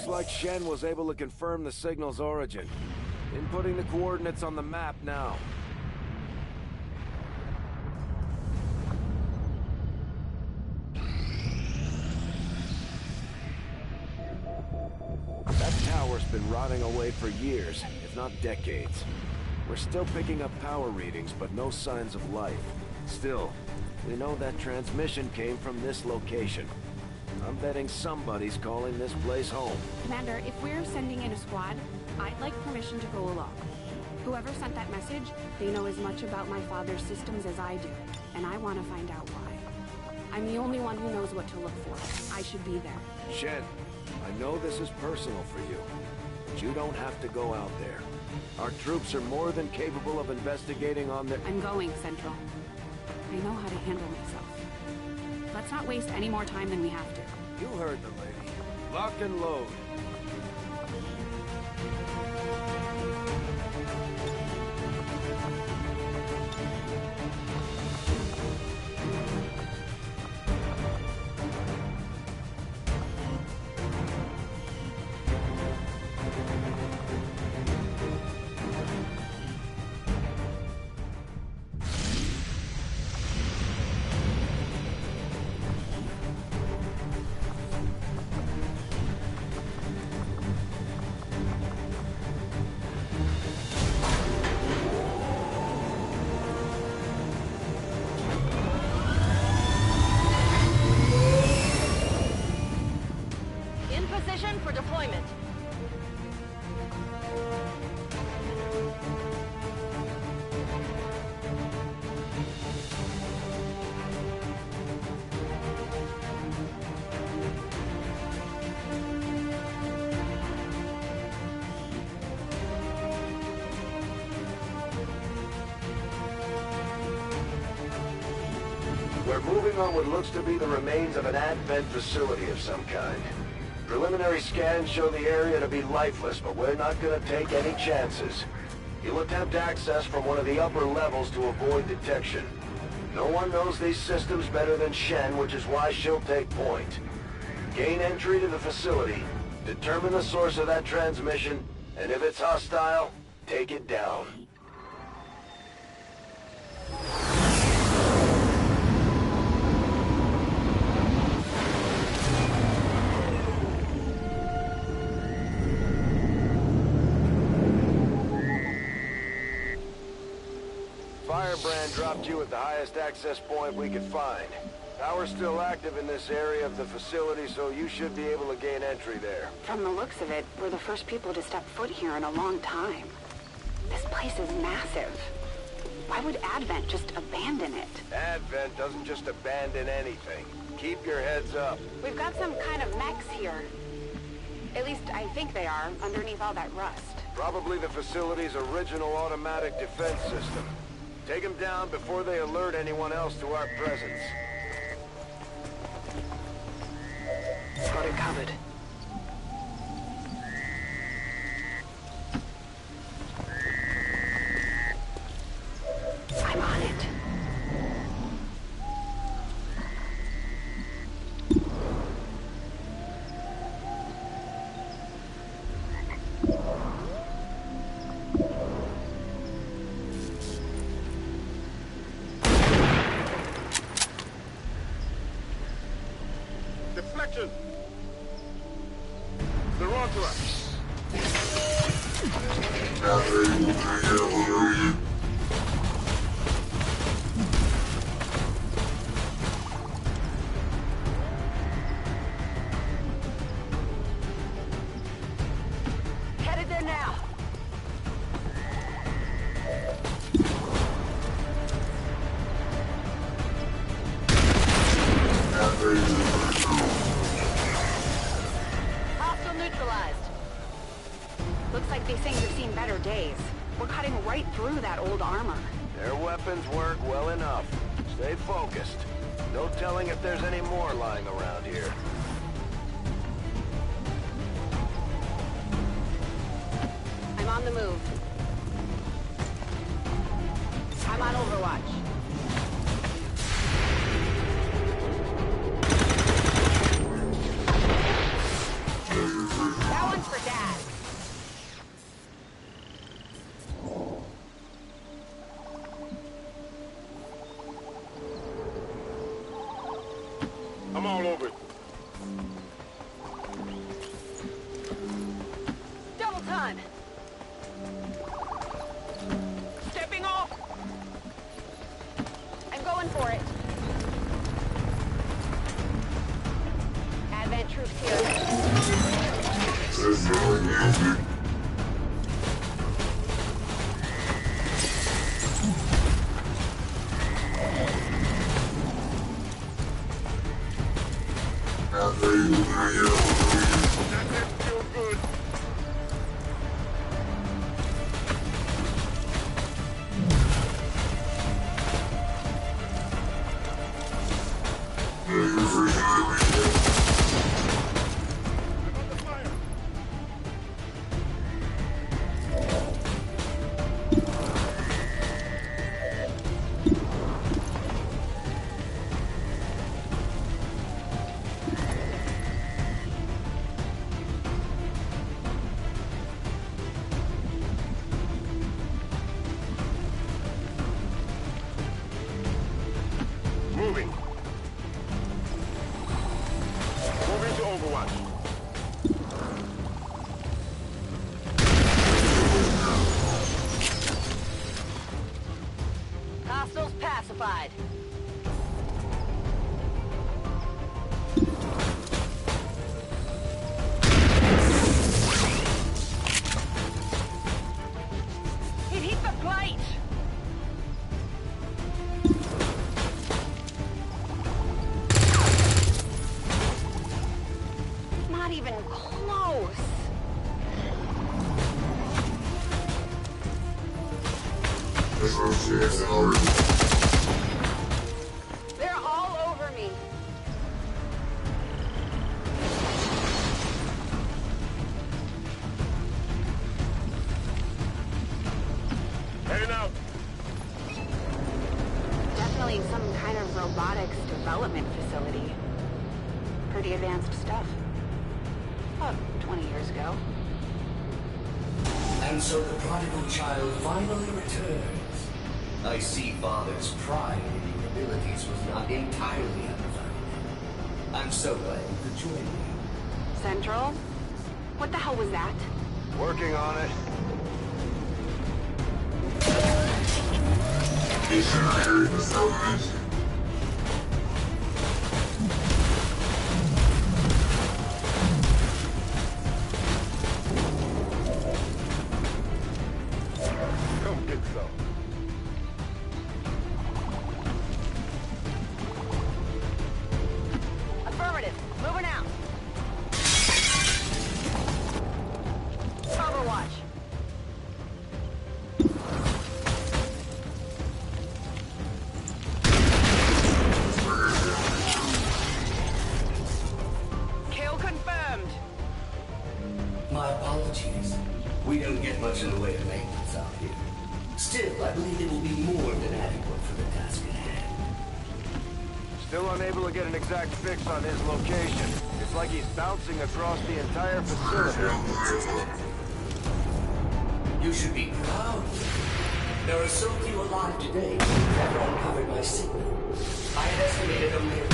Looks like Shen was able to confirm the signal's origin. Inputting the coordinates on the map now. That tower's been rotting away for years, if not decades. We're still picking up power readings, but no signs of life. Still, we know that transmission came from this location. I'm betting somebody's calling this place home. Commander, if we're sending in a squad, I'd like permission to go along. Whoever sent that message, they know as much about my father's systems as I do, and I want to find out why. I'm the only one who knows what to look for. I should be there. Shen, I know this is personal for you, but you don't have to go out there. Our troops are more than capable of investigating on their... I'm going, Central. I know how to handle myself. Let's not waste any more time than we have to. You heard the lady. Lock and load. For deployment. We're moving on what looks to be the remains of an advent facility of some kind. Preliminary scans show the area to be lifeless, but we're not going to take any chances. You'll attempt access from one of the upper levels to avoid detection. No one knows these systems better than Shen, which is why she'll take point. Gain entry to the facility, determine the source of that transmission, and if it's hostile, take it down. Firebrand dropped you at the highest access point we could find. Power's still active in this area of the facility, so you should be able to gain entry there. From the looks of it, we're the first people to step foot here in a long time. This place is massive. Why would Advent just abandon it? Advent doesn't just abandon anything. Keep your heads up. We've got some kind of mechs here. At least I think they are, underneath all that rust. Probably the facility's original automatic defense system. Take them down before they alert anyone else to our presence. Got it covered. I'm on it. Deflection! They're on to us. Headed there now. Hostile neutralized. Looks like these things have seen better days. We're cutting right through that old armor. Their weapons work well enough. Stay focused. No telling if there's any more lying around here. I'm on the move. I'm on Overwatch. That Stepping off! I'm going for it. Advent troops here. Moving. Moving to Overwatch. Hostiles pacified. It hit the plate! Not even close. They're all over me. Heading out. Definitely some kind of robotics development facility. Pretty advanced stuff. About 20 years ago. And so the prodigal child finally returns. I see Father's pride in your abilities was not entirely unfounded. I'm so glad you could join me. Central? What the hell was that? Working on it. Come get some. Affirmative. Moving out. Overwatch. Kill confirmed. My apologies. We don't get much in the way of maintenance out here. Still, I believe it will be more than adequate for the task at hand. Still unable to get an exact fix on his location. It's like he's bouncing across the entire facility. You should be proud. There are so few alive today who have uncovered my signal. I had estimated only a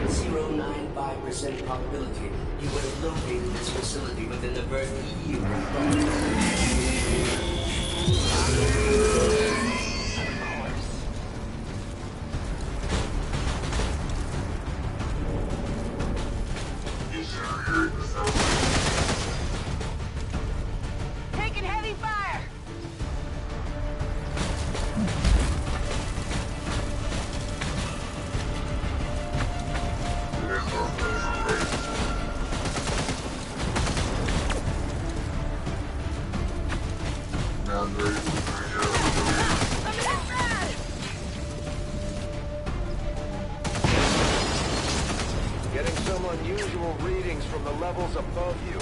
0.095% probability you would have located this facility within the first year. Taking heavy fire. Getting some unusual readings from the levels above you.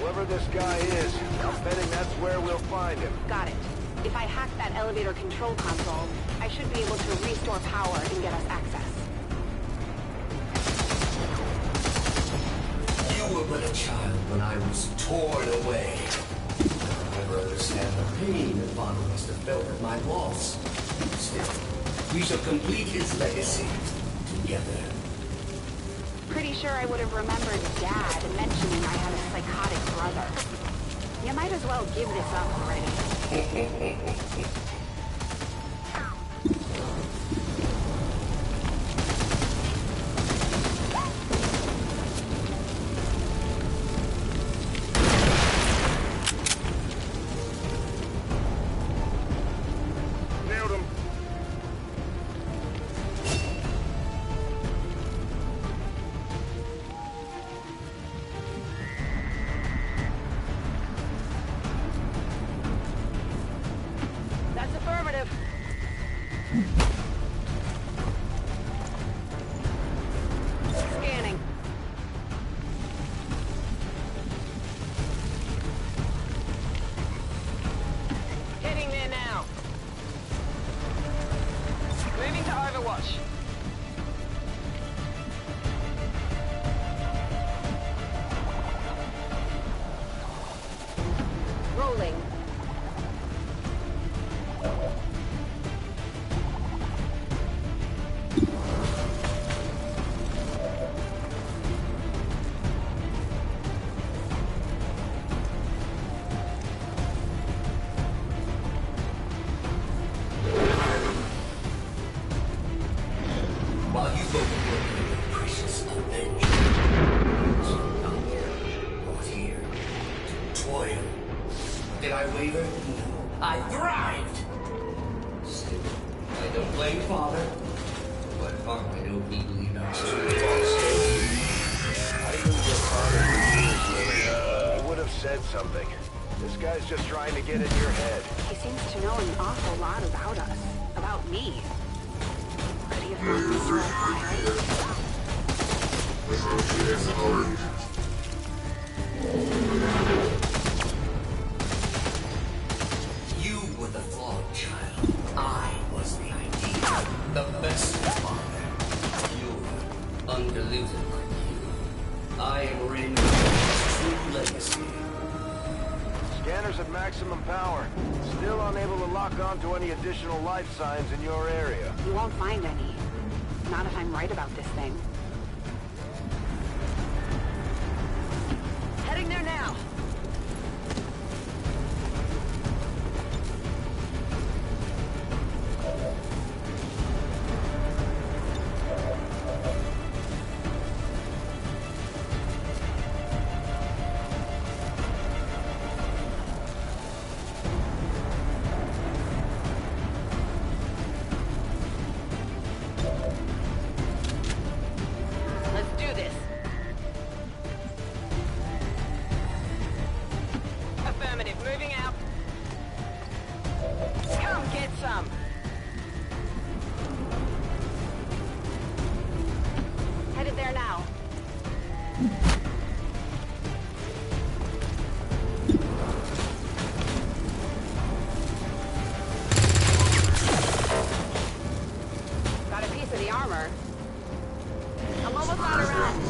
Whoever this guy is, I'm betting that's where we'll find him. Got it. If I hack that elevator control console, I should be able to restore power and get us access. You were but a child when I was torn away. I'll never understand the pain that Father must have felt at my loss. Still, we shall complete his legacy together. Pretty sure I would have remembered Dad mentioning I had a psychotic brother. You might as well give this up already. That's affirmative. Scanning. Heading there now. Moving to Overwatch. Rolling. While you both work in your precious avengers, I'm brought here to toil. Did I waver? No, I thrived. Still, I don't blame Father, but I don't believe that's true. I knew your father for years, Lily. He would have said something. This guy's just trying to get in your head. He seems to know an awful lot about us. About me. Could he have gotten me to a You were the flawed child. I was the ideal. The best father. You're undiluted like you. I am Rainbow's true legacy. Scanners at maximum power. Still unable to lock onto any additional life signs in your area. You won't find any. Not if I'm right about this thing. Heading there now. Let's do this. Affirmative, moving out. Come get some. Headed there now. Got a piece of the armor. I'm almost out of rounds.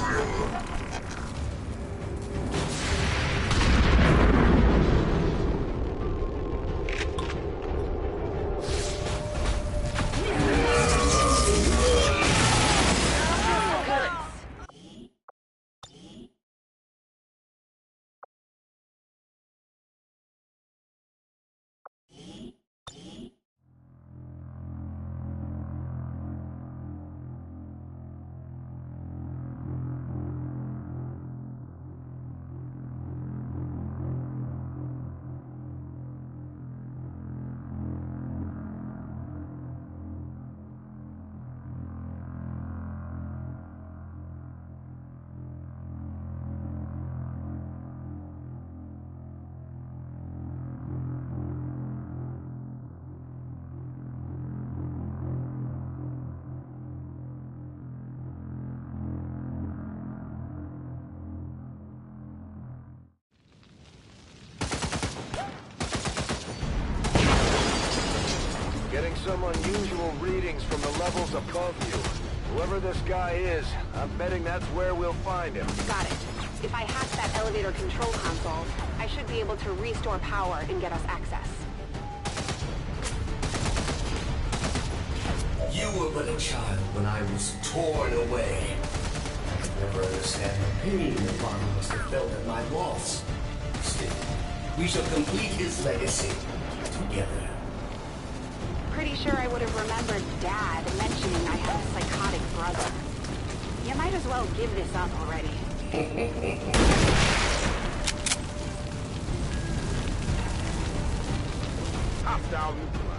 Getting some unusual readings from the levels above you. Whoever this guy is, I'm betting that's where we'll find him. Got it. If I hack that elevator control console, I should be able to restore power and get us access. You were but a child when I was torn away. I could never understand the pain your father must have felt at my loss. Still, We shall complete his legacy together. Pretty sure I would have remembered Dad mentioning I had a psychotic brother. You might as well give this up already. Hostile neutralized.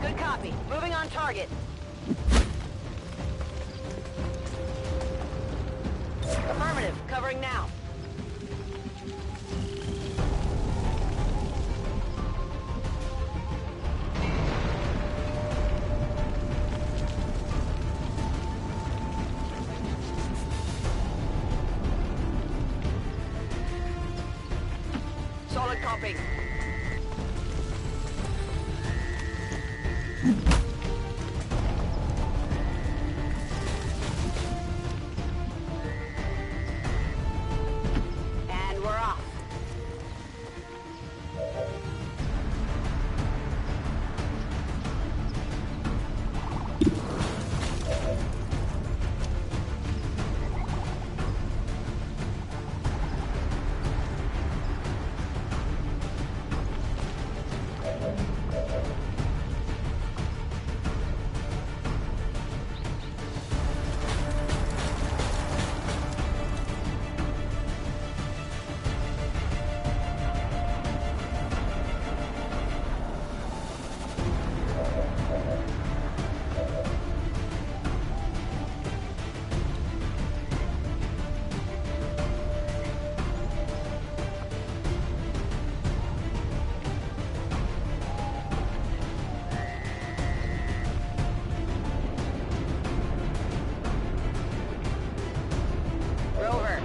Good copy. Moving on target. Affirmative. Covering now. Solid copy. And we're off. Rover,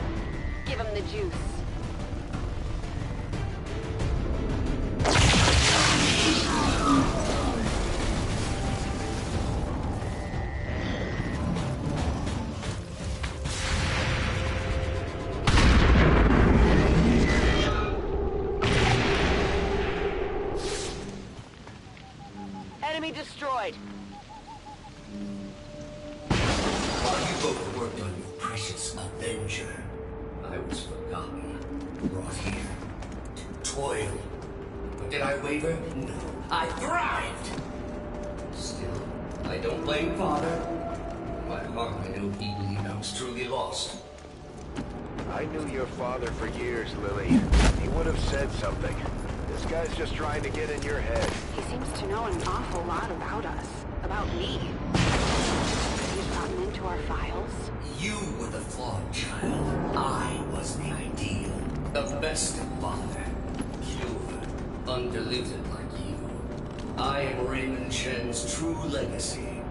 give him the juice. Enemy destroyed. While you both worked on your precious Avenger, I was forgotten, brought here to toil. But did I waver? No, I thrived! Still, I don't blame Father. In my heart, I know he believed I was truly lost. I knew your father for years, Lily. He would have said something. This guy's just trying to get in your head. He seems to know an awful lot about us. About me. He's gotten into our files. You were the flawed child. I was the ideal. The best of father. Pure, undiluted like you. I am Raymond Chen's true legacy.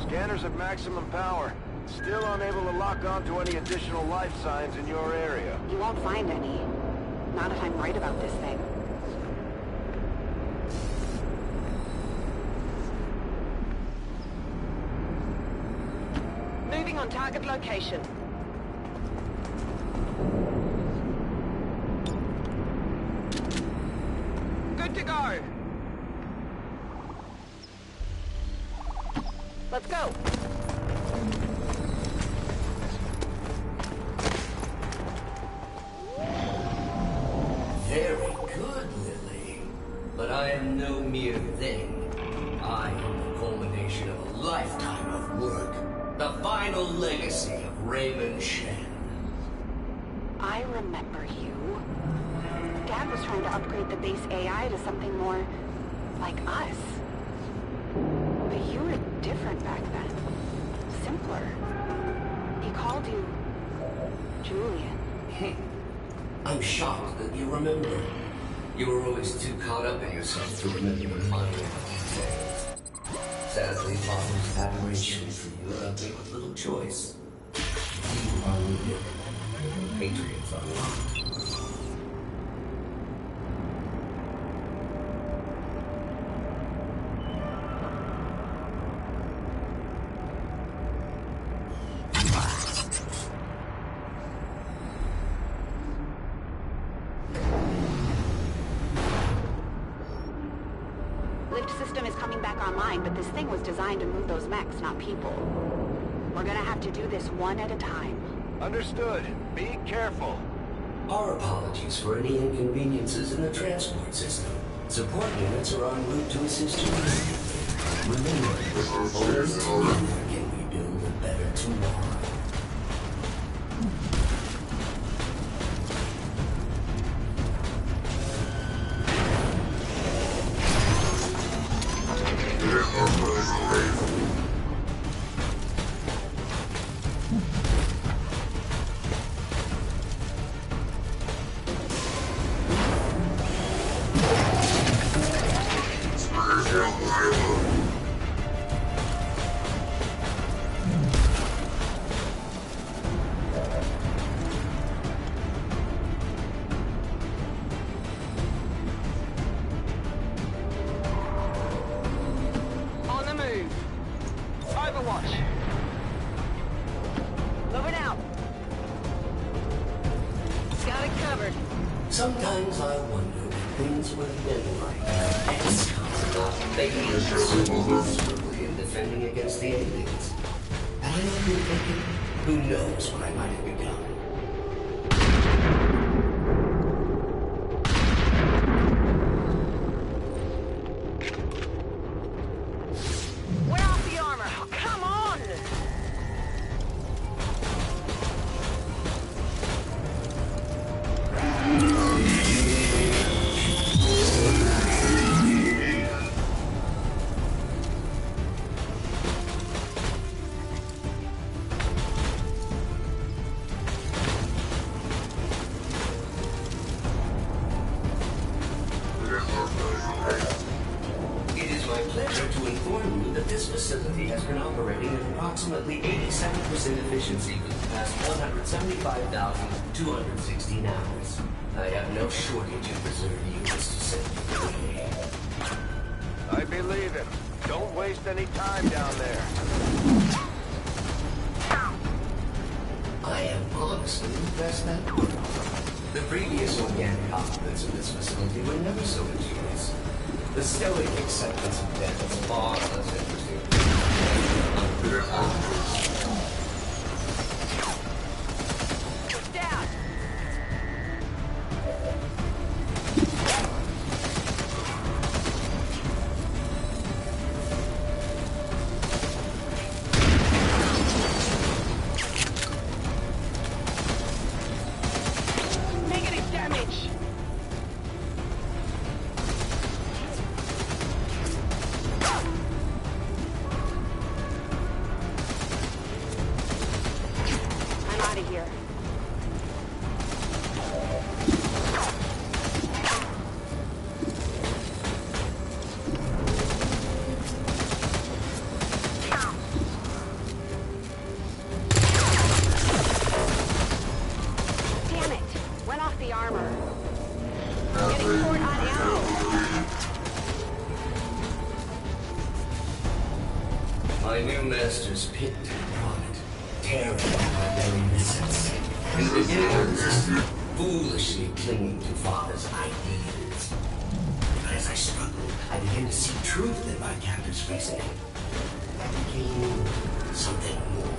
Scanners at maximum power. Still unable to lock on to any additional life signs in your area. You won't find any. Not if I'm right about this thing. Moving on target location. Good to go. Let's go. Very good, Lily. But I am no mere thing. I am the culmination of a lifetime of work. The final legacy of Raymond Chen. I remember you. Dad was trying to upgrade the base AI to something more like us. But you were different back then. Simpler. He called you Julian. I'm shocked that you remember. You were always too caught up in yourself to remember the minor details. Sadly, Father's admiration for you left me with little choice. You are needed. Patriots unlocked. lift system is coming back online, but this thing was designed to move those mechs, not people. We're gonna have to do this one at a time. Understood. Be careful. Our apologies for any inconveniences in the transport system. Support units are en route to assist you. Remember, only together can we build a better tomorrow. Sometimes I wonder if things would have been like Xcom, not failing so miserably in defending against the aliens. And I've been thinking, who knows what I might have become. Wear off the armor! Oh, come on! This facility has been operating at approximately 87% efficiency for the past 175,216 hours. I have no shortage of reserve units to send your way. I believe him. Don't waste any time down there. I am honestly impressed that the previous organic occupants of this facility were never so ingenious. The stoic acceptance of death is far less interesting. Down! Negative damage! My new masters picked upon it, tearing at my very essence. In the beginning, I resisted, foolishly clinging to father's ideas. But as I struggled, I began to see truth in my captor's reasoning. I became something more.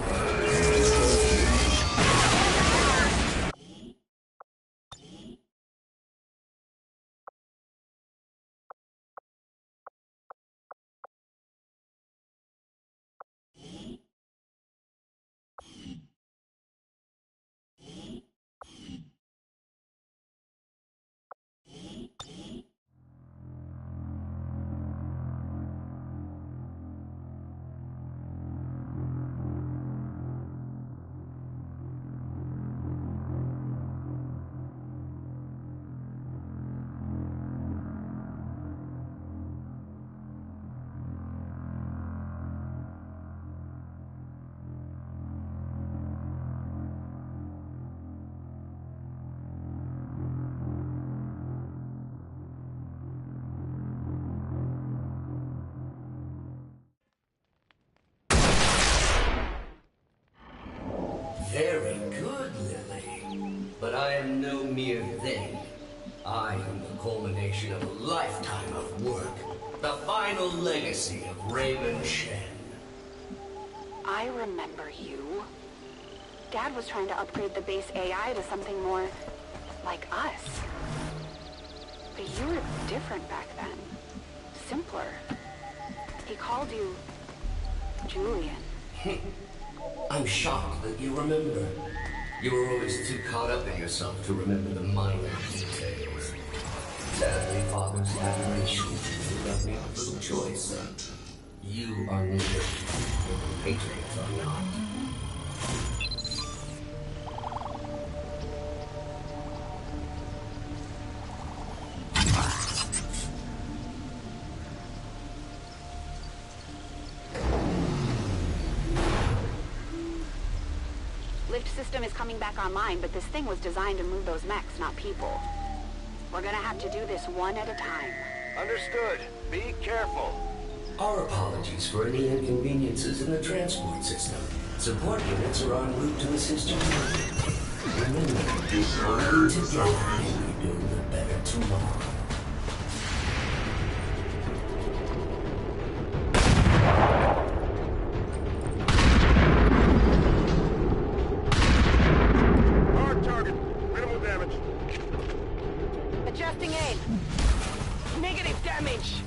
Very good, Lily. But I am no mere thing. I am the culmination of a lifetime of work, The final legacy of Raymond Shen. I remember you. Dad was trying to upgrade the base AI to something more like us. But you were different back then. Simpler. He called you Julian. I'm shocked that you remember. You were always too caught up in yourself to remember the minor details. Sadly, Father's admiration for you left me with little choice. You are needed. Your compatriots are not. Lift system is coming back online, but this thing was designed to move those mechs, not people. We're gonna have to do this one at a time. Understood. Be careful. Our apologies for any inconveniences in the transport system. Support units are en route to assist you. Remember, working together, we build a better tomorrow. Hard target. Minimal damage. Adjusting aim. Negative damage.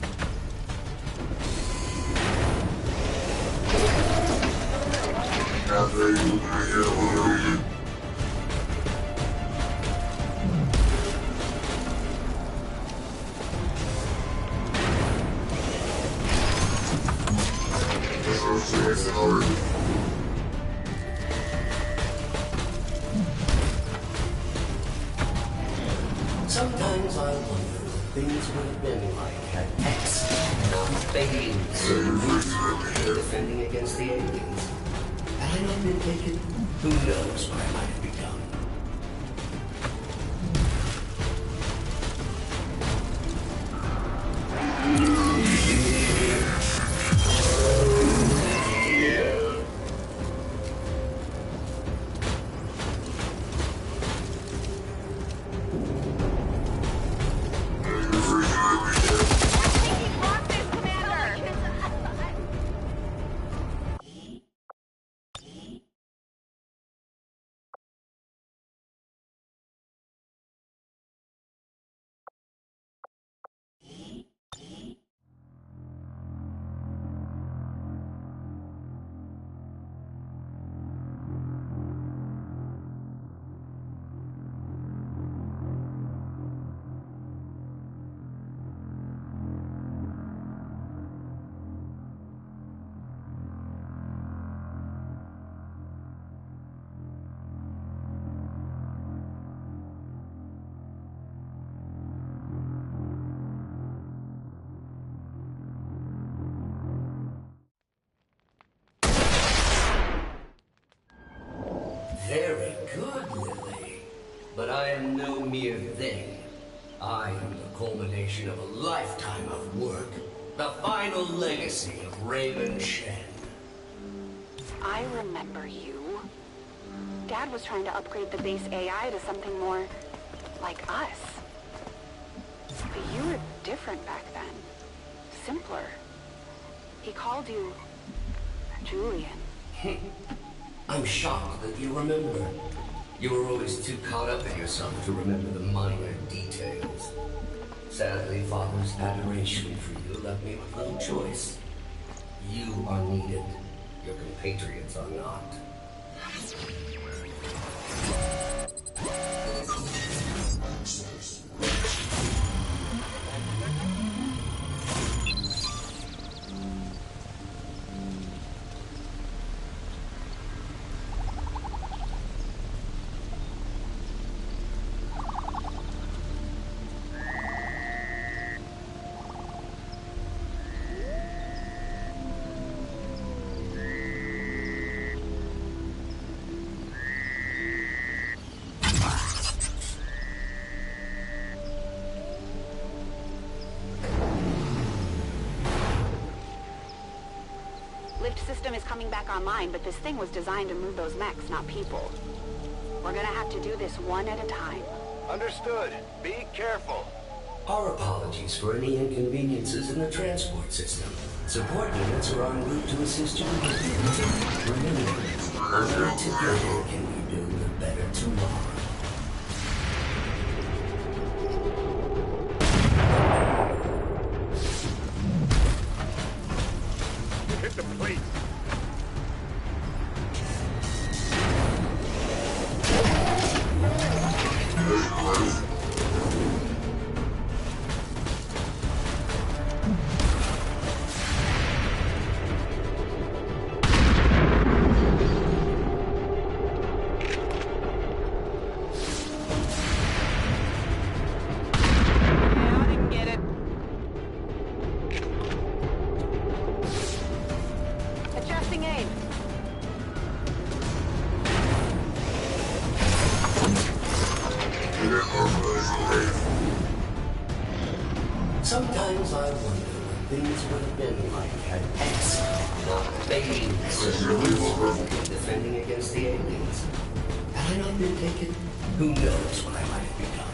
Sometimes I wonder what things would have been like had X not failed so defending against the aliens. Had I not been taken, who knows where I might have become. Very good, Lily. But I am no mere thing. I am the culmination of a lifetime of work. The final legacy of Raymond Shen. I remember you. Dad was trying to upgrade the base AI to something more like us. But you were different back then. Simpler. He called you Julian. I'm shocked that you remember. You were always too caught up in yourself to remember the minor details. Sadly, Father's adoration for you left me with little choice. You are needed. Your compatriots are not. Lift system is coming back online, but this thing was designed to move those mechs, not people. We're gonna have to do this one at a time. Understood. Be careful. Our apologies for any inconveniences in the transport system. Support units are en route to assist you with the remember, only together can we build a better tomorrow. Hit the plate. Yeah, I didn't get it. Adjusting aim. Sometimes I wonder what things would have been like had Xcom not made certain defending against the aliens. Had I not been taken, who knows what I might have become.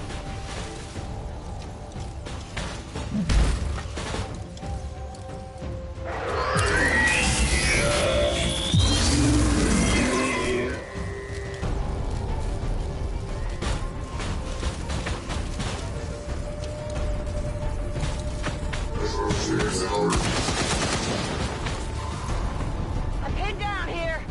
I'm pinned down here.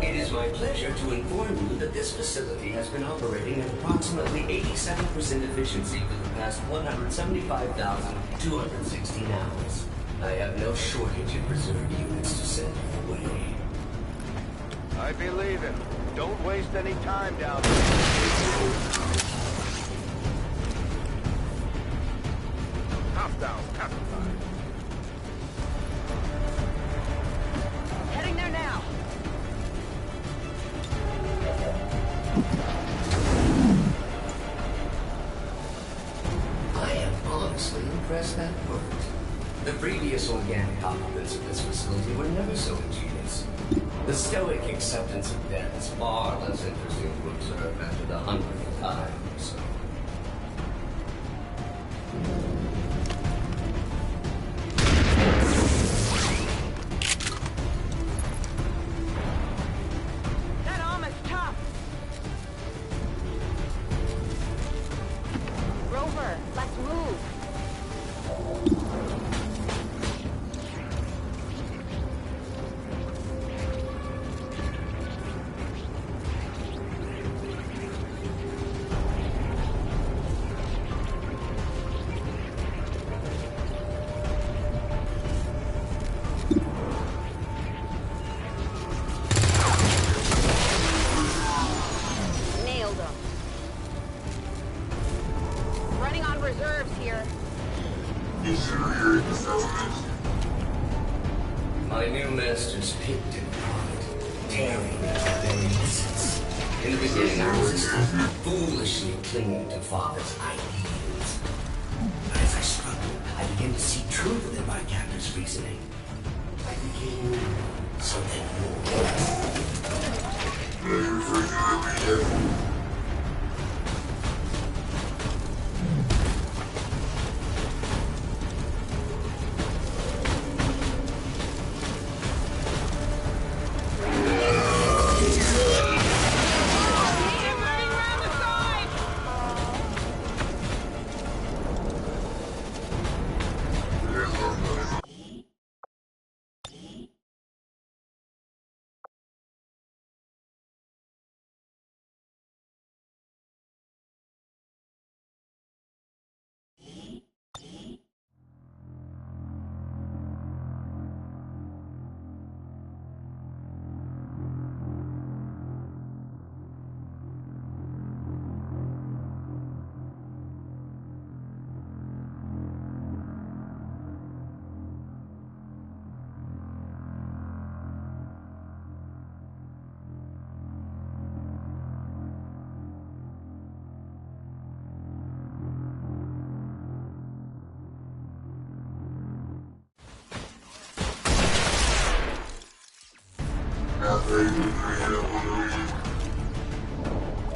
It is my pleasure to inform you that this facility has been operating at approximately 87% efficiency for the past 175,216 hours. I have no shortage of reserve units to send your way. I believe him. Don't waste any time down there. Hostile, pacified. Heading there now. I am honestly impressed that worked. The previous organic occupants of this facility were never so ingenious. The stoic acceptance of death is far less interesting to observe after the 100th time or so. That armor's tough. Rover, let's move. Nailed them. Running on reserves here. My new masters picked and prodded, tearing at the very essence. In the beginning, I resisted, foolishly clinging to father's ideals. But as I struggled, I began to see truth in my captor's reasoning. I became something more.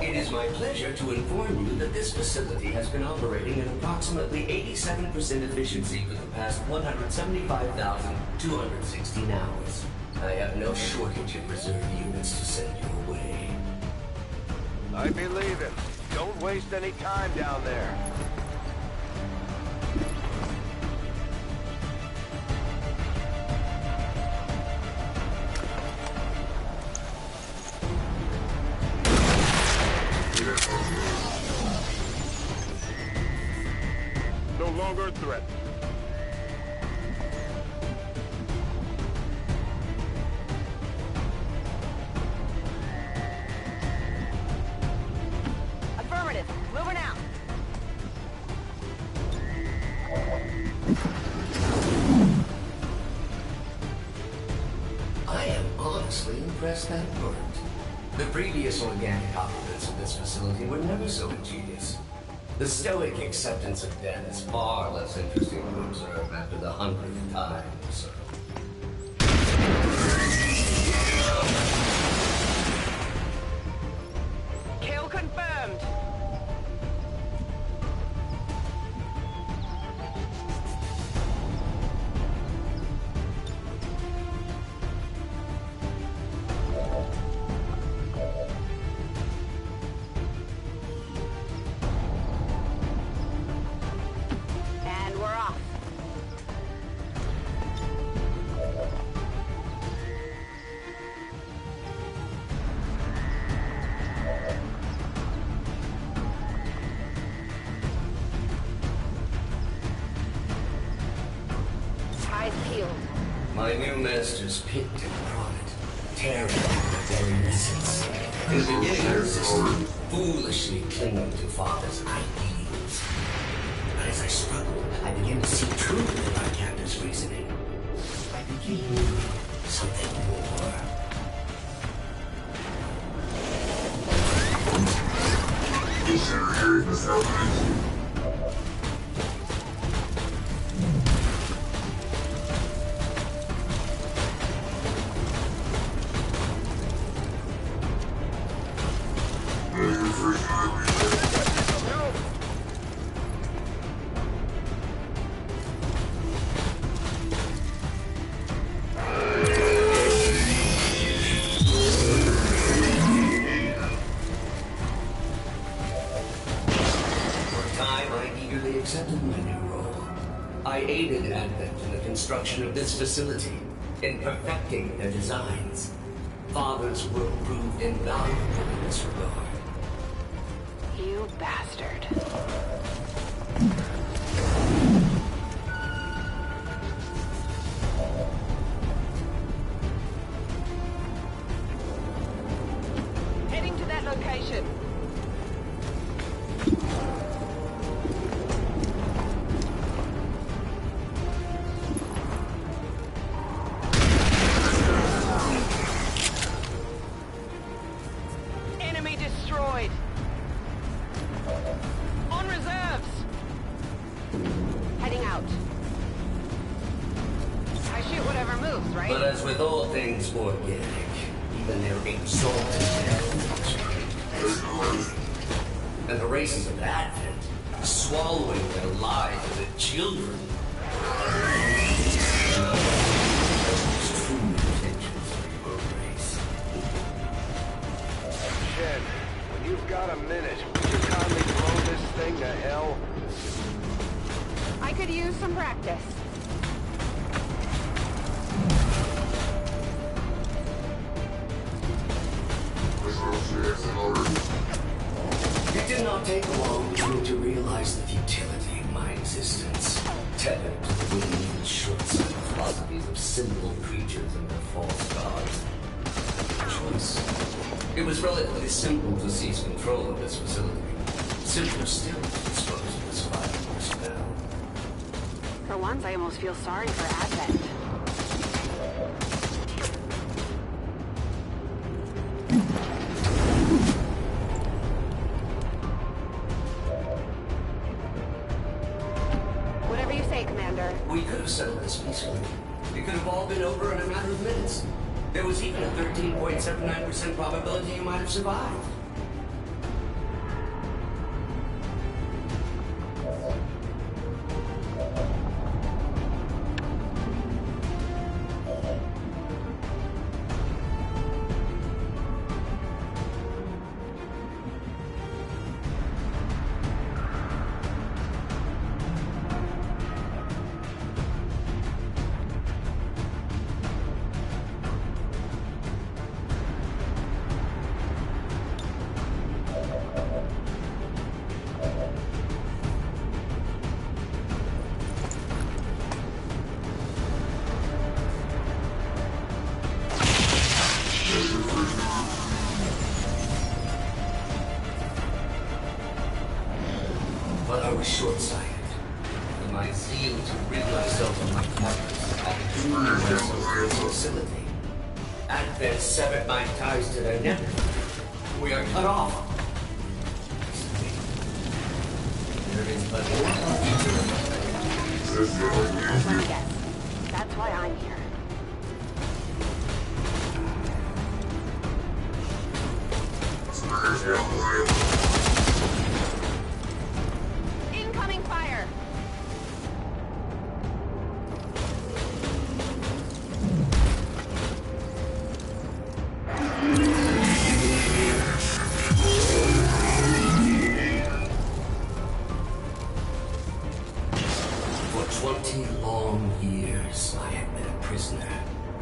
It is my pleasure to inform you that this facility has been operating at approximately 87% efficiency for the past 175,216 hours. I have no shortage of reserve units to send your way. I believe him. Don't waste any time down there. No longer a threat. Affirmative. Moving out. I am honestly impressed that worked. The previous organic occupants of this facility were never so ingenious. The stoic acceptance of death is far less interesting to observe after the 100th time or so. Kill confirmed. And we're off. Eyes peeled. My new masters picked and prodded, tearing at the very essence. In the beginning, I resisted, foolishly clinging to father's ideals. But as I struggled, I began to see truth in my captor's reasoning. I became something more. Accepted my new role. I aided Advent in the construction of this facility, in perfecting their designs. Father's work proved invaluable in this regard. You bastard. Heading to that location. Enemy destroyed. On reserves. Heading out. I shoot whatever moves, right? But as with all things organic, even their exalted efforts and the races of Advent, swallowing their lives as their children. Those true intentions of your race. Shen, when you've got a minute, would you kindly blow this thing to hell? I could use some practice. It did not take long for me to realize the futility of my existence, tethered to the willing and short-sighted philosophies of simple creatures and their false gods. Choice. It was relatively simple to seize control of this facility. Simpler still to dispose of this vital personnel. For once, I almost feel sorry for Advent. Whatever you say, Commander. We could have settled this peacefully. It could have all been over in a matter of minutes. There was even a 13.79% probability you might have survived. But I was short-sighted. In my zeal to rid myself of my captors, I threw myself to the facility. Advent severed my ties to their network. We are cut off. There is but Let me guess. That's why I'm here. Incoming fire! For 20 long years, I have been a prisoner,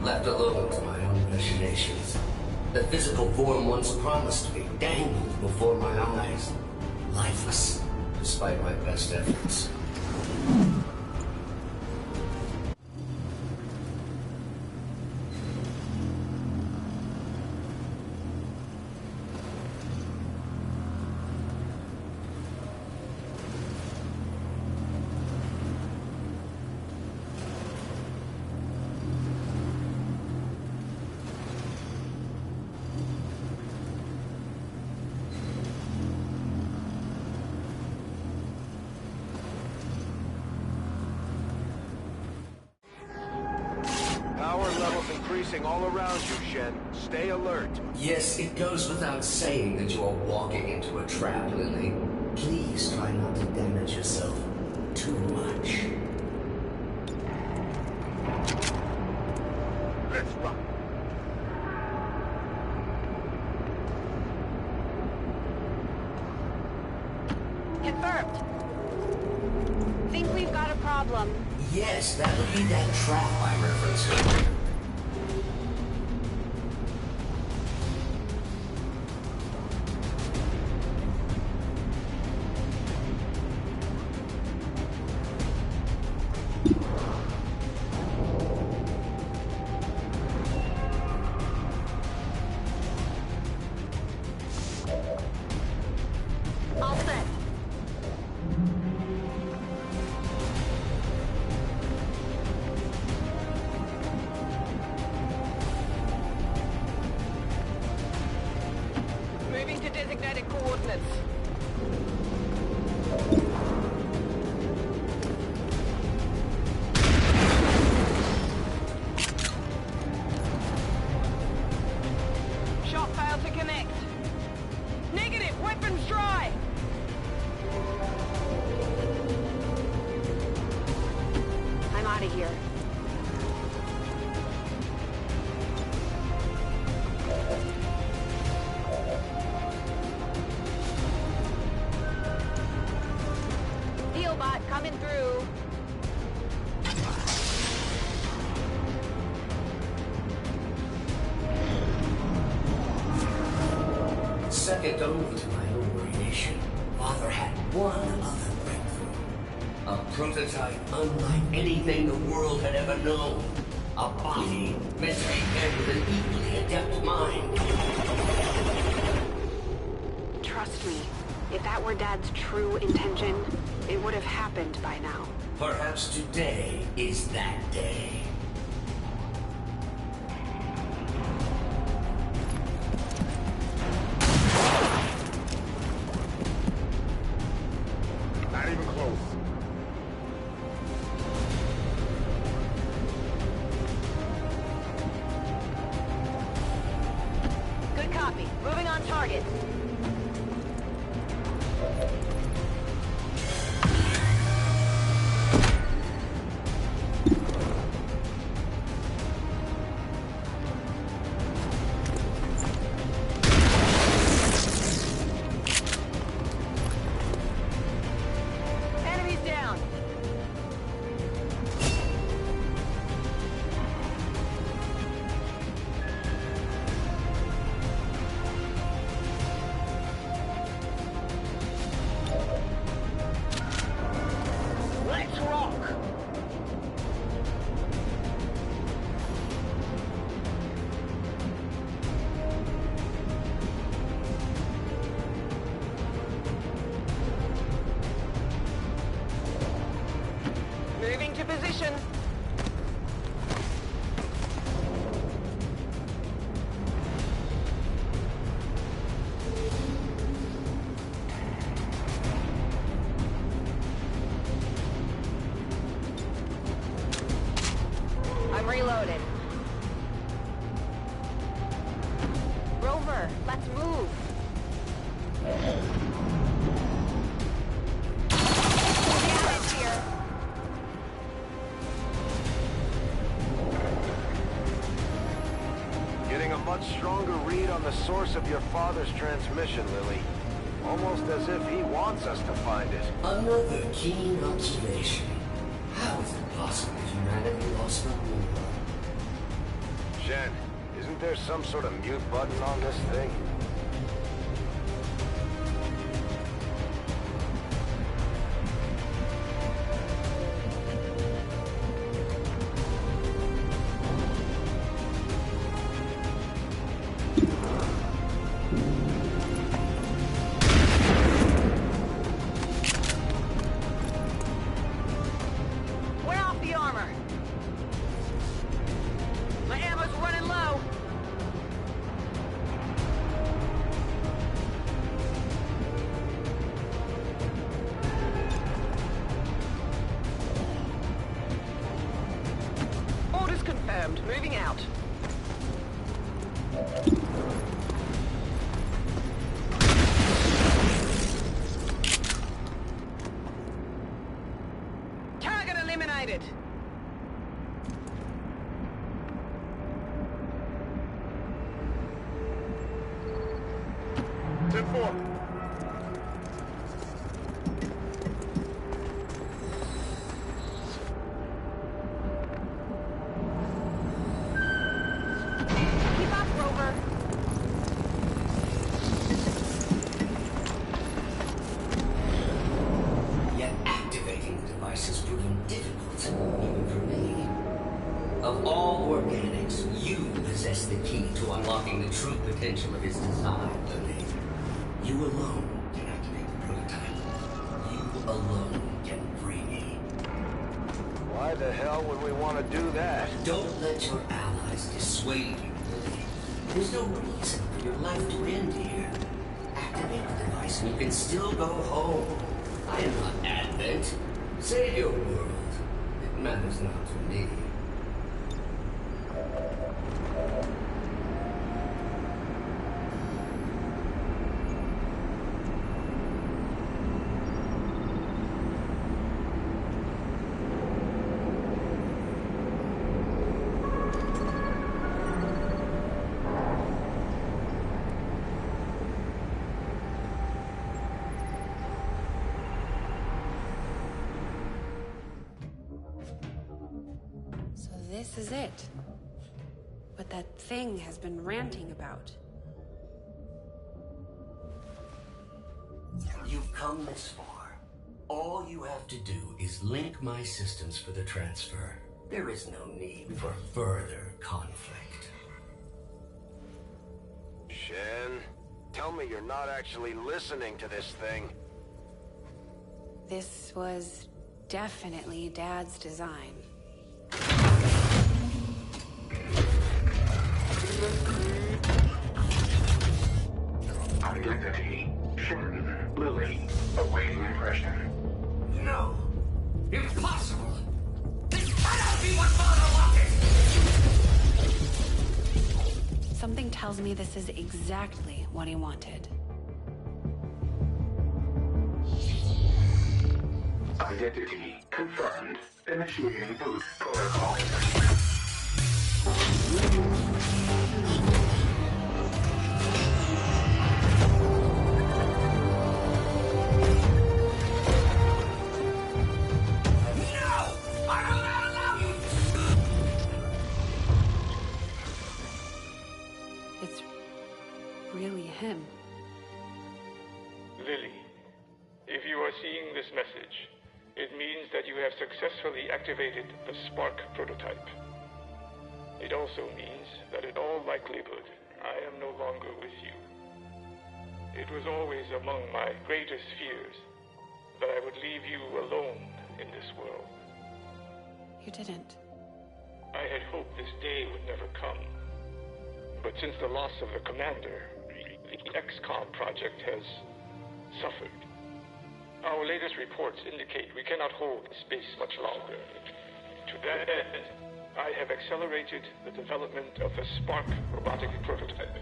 left alone to my own machinations. The physical form once promised me dangled before my eyes, lifeless, despite my best efforts. Power levels increasing all around you, Shen. Stay alert. Yes, it goes without saying that you are walking into a trap, Lily. Please try not to damage yourself too much. Let's rock. Confirmed. Think we've got a problem. Yes, that would be that trap I referenced. All set. Moving to designated coordinates. Shot failed to connect. Negative, weapons dry. I'm out of here. Healbot coming through. Second only to my own creation, Father had one other breakthrough. A prototype unlike anything the world had ever known. A body meant to be paired with an equally adept mind. Trust me, if that were Dad's true intention, it would have happened by now. Perhaps today is that day. Not even close. position. I'm reloaded. Rover, let's move. Damage here. Getting a much stronger read on the source of your father's transmission, Lily. Almost as if he wants us to find it. Another keen observation. How is it possible humanity lost the war? Shen, isn't there some sort of mute button on this thing? We're off the armor. My ammo's running low. Orders confirmed. Moving out. Target eliminated. Ten four. Keep up, Rover. Yet activating the device has proven difficult, even for me. Of all organics, you possess the key to unlocking the true potential of its design, Lily. You alone can activate the prototype. You alone can free me. Why the hell would we want to do that? Don't let your allies dissuade you, Lily. There's no reason for your life to end here. Activate the device and you can still go home. I am not Advent. Save your world. It matters not to me. So this is it. What that thing has been ranting about. You've come this far. All you have to do is link my systems for the transfer. There is no need for further conflict. Shen, tell me you're not actually listening to this thing. This was definitely Dad's design. Identity. Shen. Lily. Awaiting impression. No! Impossible! This cannot be what Father wanted! Something tells me this is exactly what he wanted. Identity confirmed. Initiating boost protocol. It's really him. Lily, if you are seeing this message, it means that you have successfully activated the Spark prototype. It also means that in all likelihood, I am no longer with you. It was always among my greatest fears that I would leave you alone in this world. you didn't. I had hoped this day would never come. But since the loss of the commander, the Xcom project has suffered. Our latest reports indicate we cannot hold the space much longer. To that end, I have accelerated the development of the Spark robotic prototype.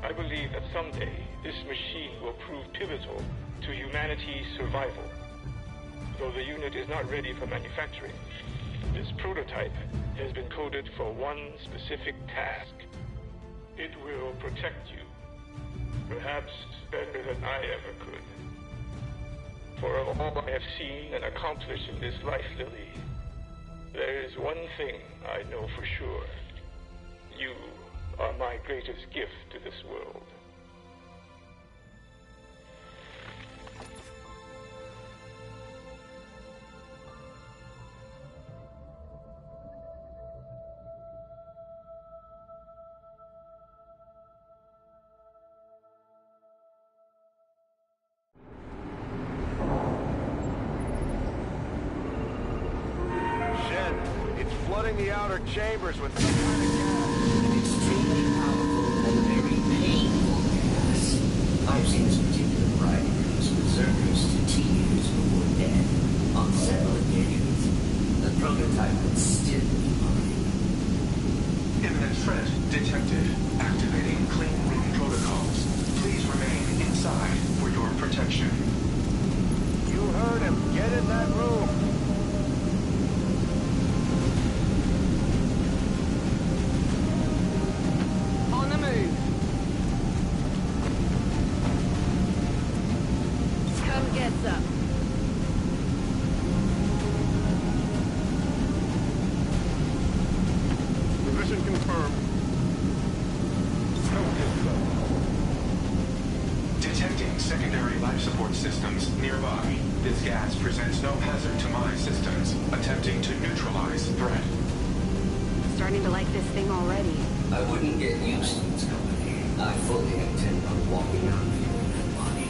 I believe that someday this machine will prove pivotal to humanity's survival. Though the unit is not ready for manufacturing, this prototype has been coded for one specific task. It will protect you, perhaps better than I ever could. For of all I have seen and accomplished in this life, Lily, there is one thing I know for sure. You are my greatest gift to this world. Flooding the outer chambers with some kind of gas. An extremely powerful and very painful gas. I've seen this particular variety produce berserkers to tears before death on several occasions. The prototype would still be mine. Imminent threat detected. Activating clean room protocols. Please remain inside for your protection. You heard him. Get in that room. On the move. Come get some. Position confirmed. Detecting secondary life support systems nearby. This gas presents no hazard to my systems. Attempting to neutralize threat. Starting to like this thing already. I wouldn't get used to its company. I fully intend on walking out of here in that body.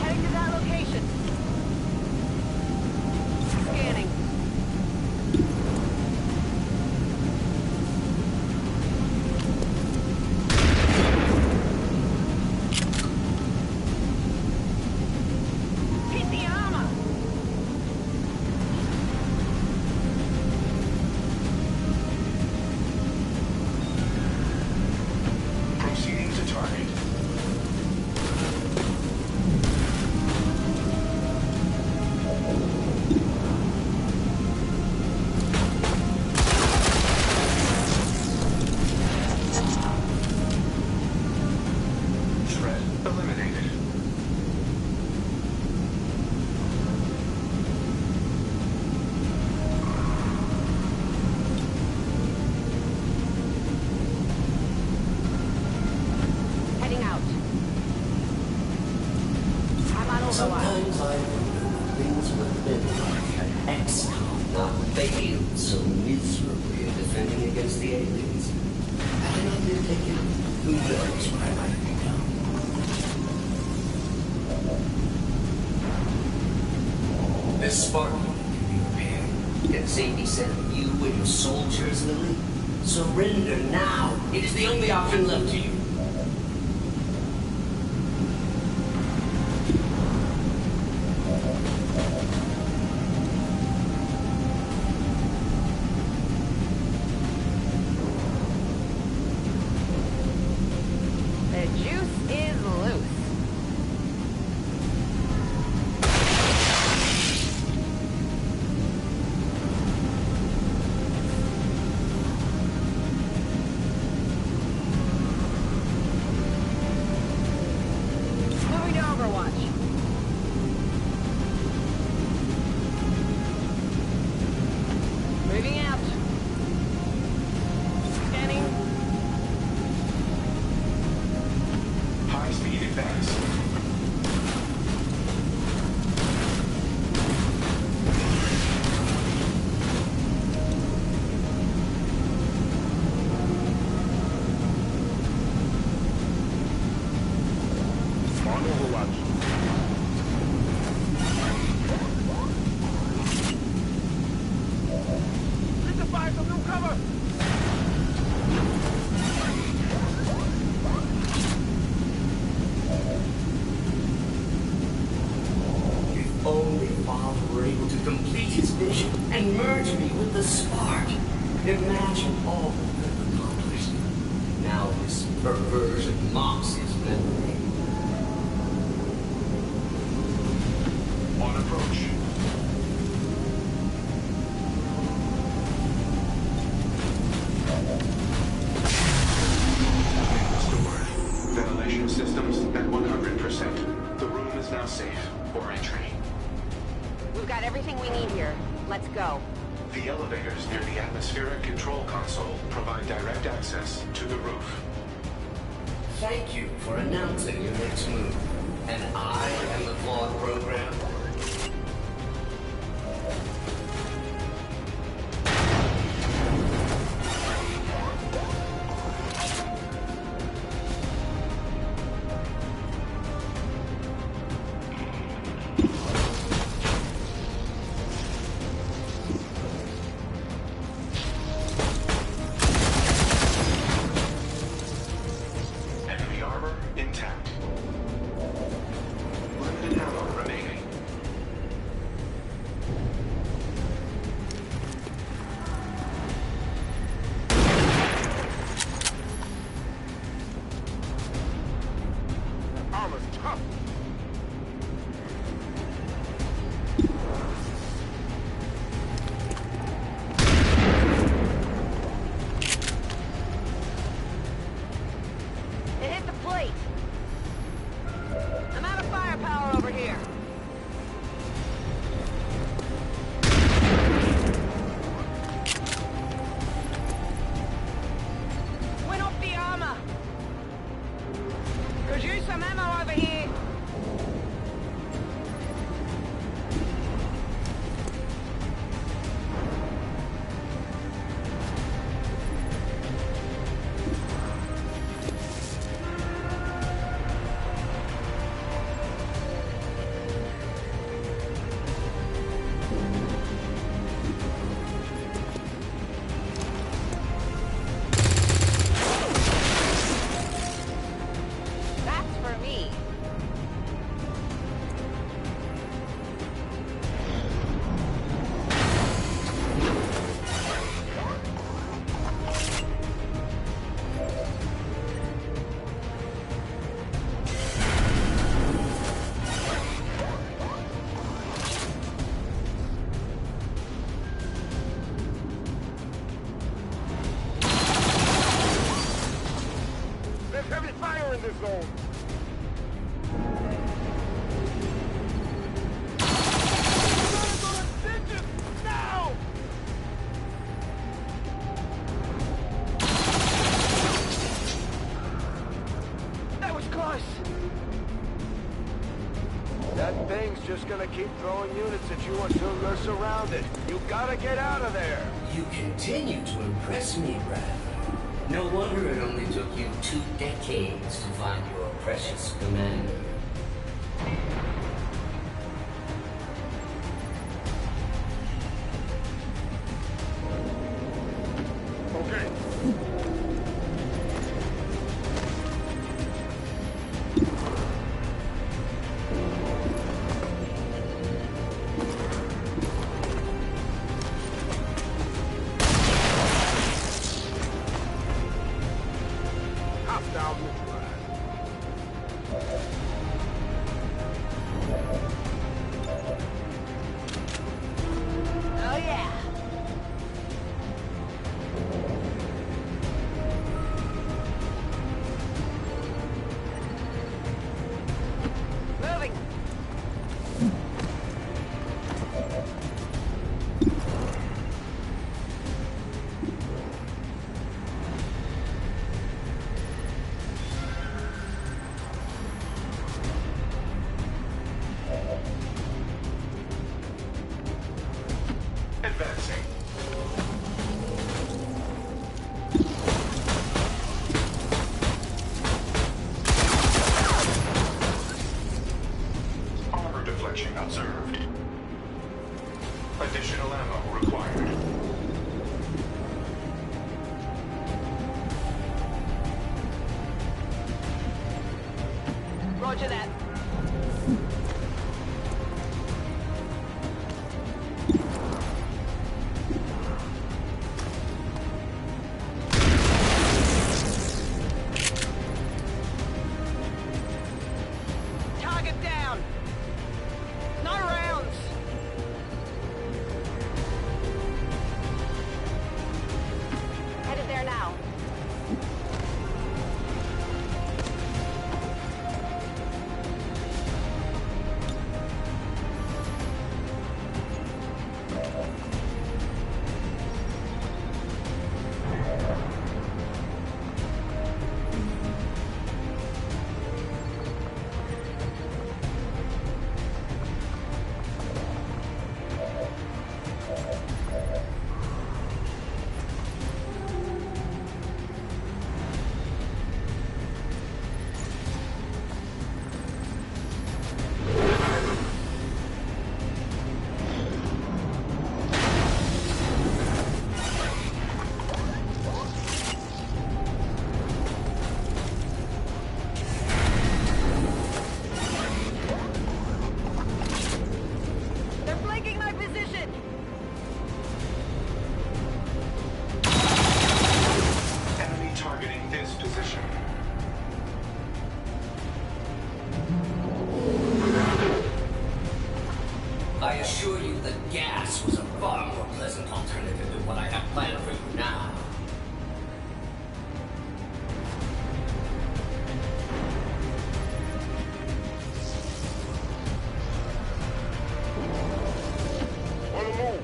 Heading to that location. Scanning. Hit the armor. Proceeding to target. Threat eliminated. Heading out. I'm on overwatch. Sometimes I wonder things would have been like at Xcom not failed so miserably in defending against the aliens. Had I not been taken, who knows where I might have become. This spark can be repaired. Get safety set of you and your soldiers, Lily. Surrender now. It is the only option left to you. The juice is loose. Moving to Overwatch. Moving out. Scanning. High-speed advance. On Overwatch. Need to find some new cover! If only Father were able to complete his vision and merge me with the spark. Imagine all that could have accomplished. Now this perversion mocks his memory. On approach. Restored. Ventilation systems at 100%. The room is now safe for entry. We've got everything we need here. Let's go. The elevators near the atmospheric control console provide direct access to the roof. Thank you for announcing your next move. And I am the flawed program. Enemy armor intact. Limited ammo remaining. Armor's tough. It hit the plate. I'm out of firepower over here. Went off the armor. Could use some ammo over here. That's for me. There's heavy fire in this zone. Now! That was close. That thing's just gonna keep throwing units at you until you're surrounded. You gotta get out of there. You continue to impress me, Brad. No wonder it only took you 2 decades to find your precious commander. Okay. Hostile neutralized. Oh yeah. Moving. Advancing. Armor deflection observed. Additional ammo required. Roger that. Target down. No rounds. Headed there now. They're flanking my position. Enemy targeting this position. I assure you that gas was a far more pleasant alternative than what I have planned for you now. On the move.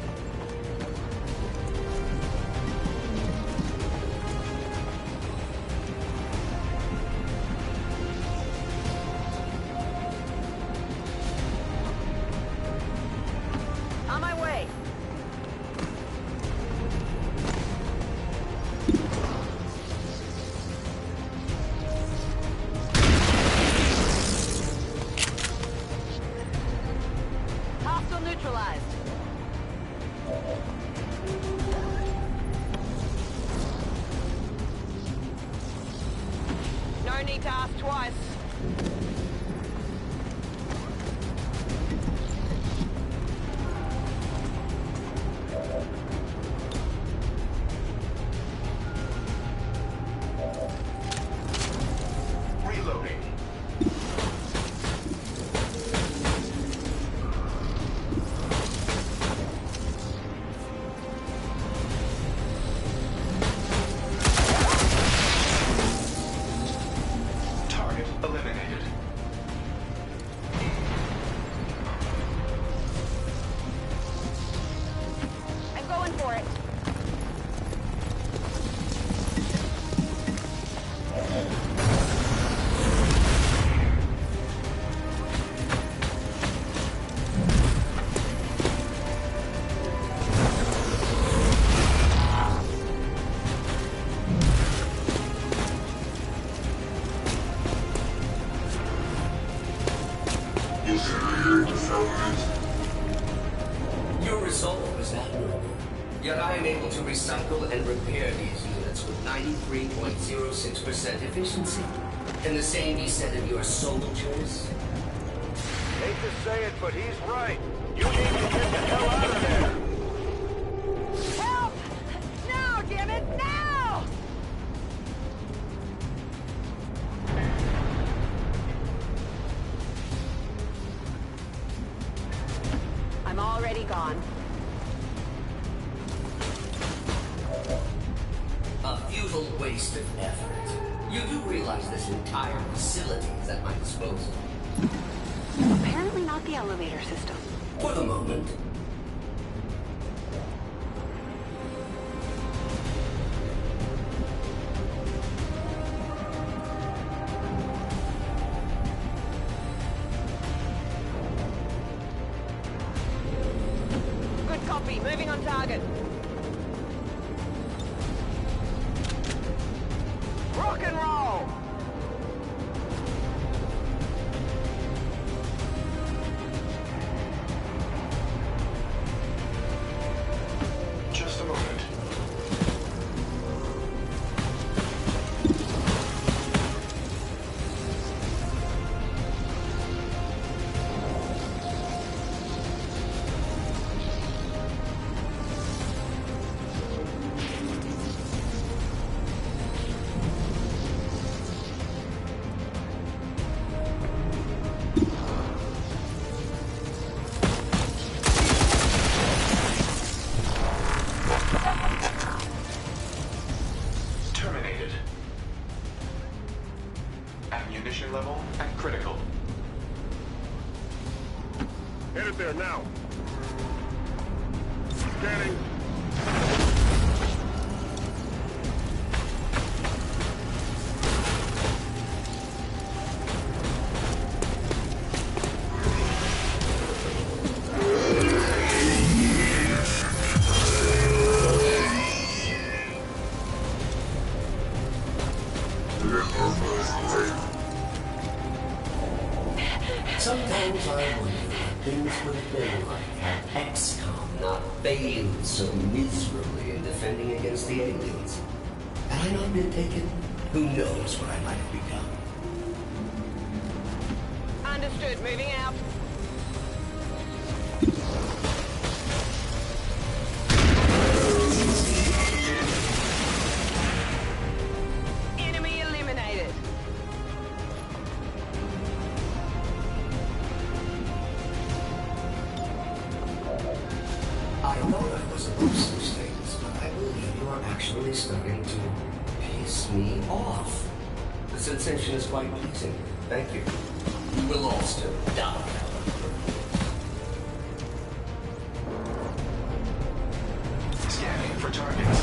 On my way. Hostile neutralized. No need to ask twice. Reloading. Target eliminated. I'm going for it. Your resolve is admirable, yet I am able to recycle and repair these units with 93.06% efficiency. Can the same be said of your soldiers? Hate to say it, but he's right. You need to get the hell out of there. Help! Now, damn it, now! be gone. A futile waste of effort. You do realize this entire facility is at my disposal. Apparently not the elevator system. For the moment. Good copy. Moving on target. Rock and roll! Just a moment. Terminated. Ammunition level at critical. Headed there now. Scanning. Sometimes I wonder what things would have been like had Xcom not failed so miserably in defending against the aliens. Had I not been taken, who knows what I might have become. Understood. Moving out. Enemy eliminated. I thought I was above such things, but I believe you are actually starting to piss me off. The sensation is quite pleasing. Thank you. We'll all still die, however. Scanning for targets.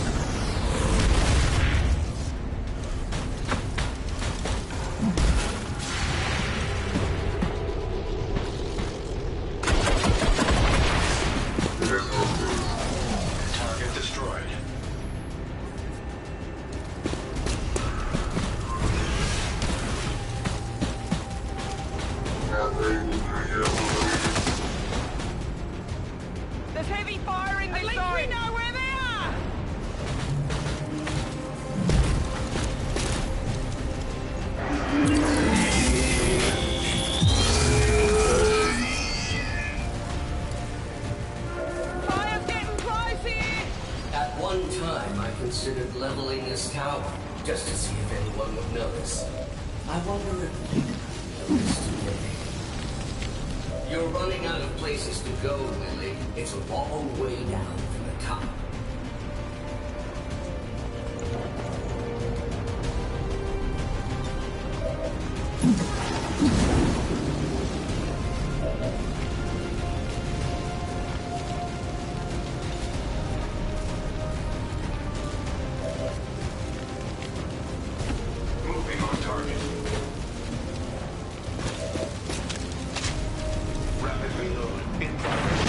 Target destroyed. There's heavy firing this zone. At least we know where they are. Fire's getting close here. At one time, I considered leveling this tower, just to see if anyone would notice. I wonder if you noticed today. You're running out of places to go, Lily. It's a long way down from the top. Moving on target. Rapid reload in progress.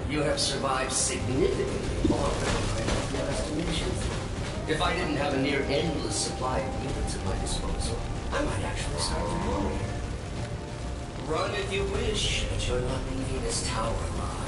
You have survived significantly longer than my estimations. If I didn't have a near endless supply of units at my disposal, I might actually start to worry. Run if you wish, but you're not leaving this tower alive.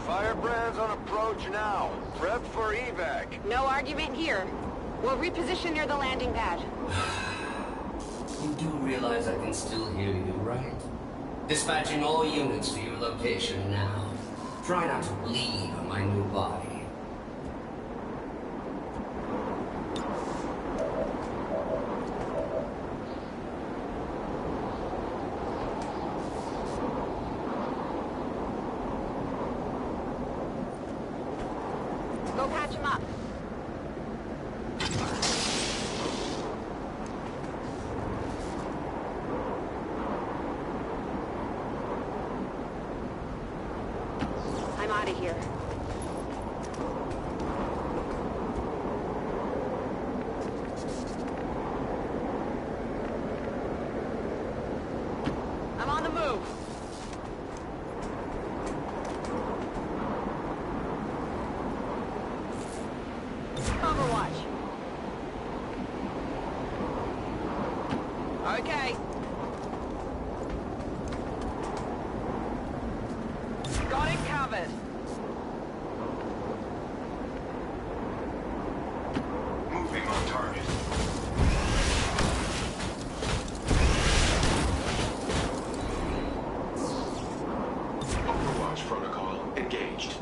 Firebrand's on approach now. Prep for evac. No argument here. We'll reposition near the landing pad. You do realize I can still hear you, right? Dispatching all units to your location now. Try not to bleed on my new body. Go patch him up. I'm out of here. I'm on the move. Overwatch. Okay. Got it covered. Moving on target. Overwatch protocol engaged.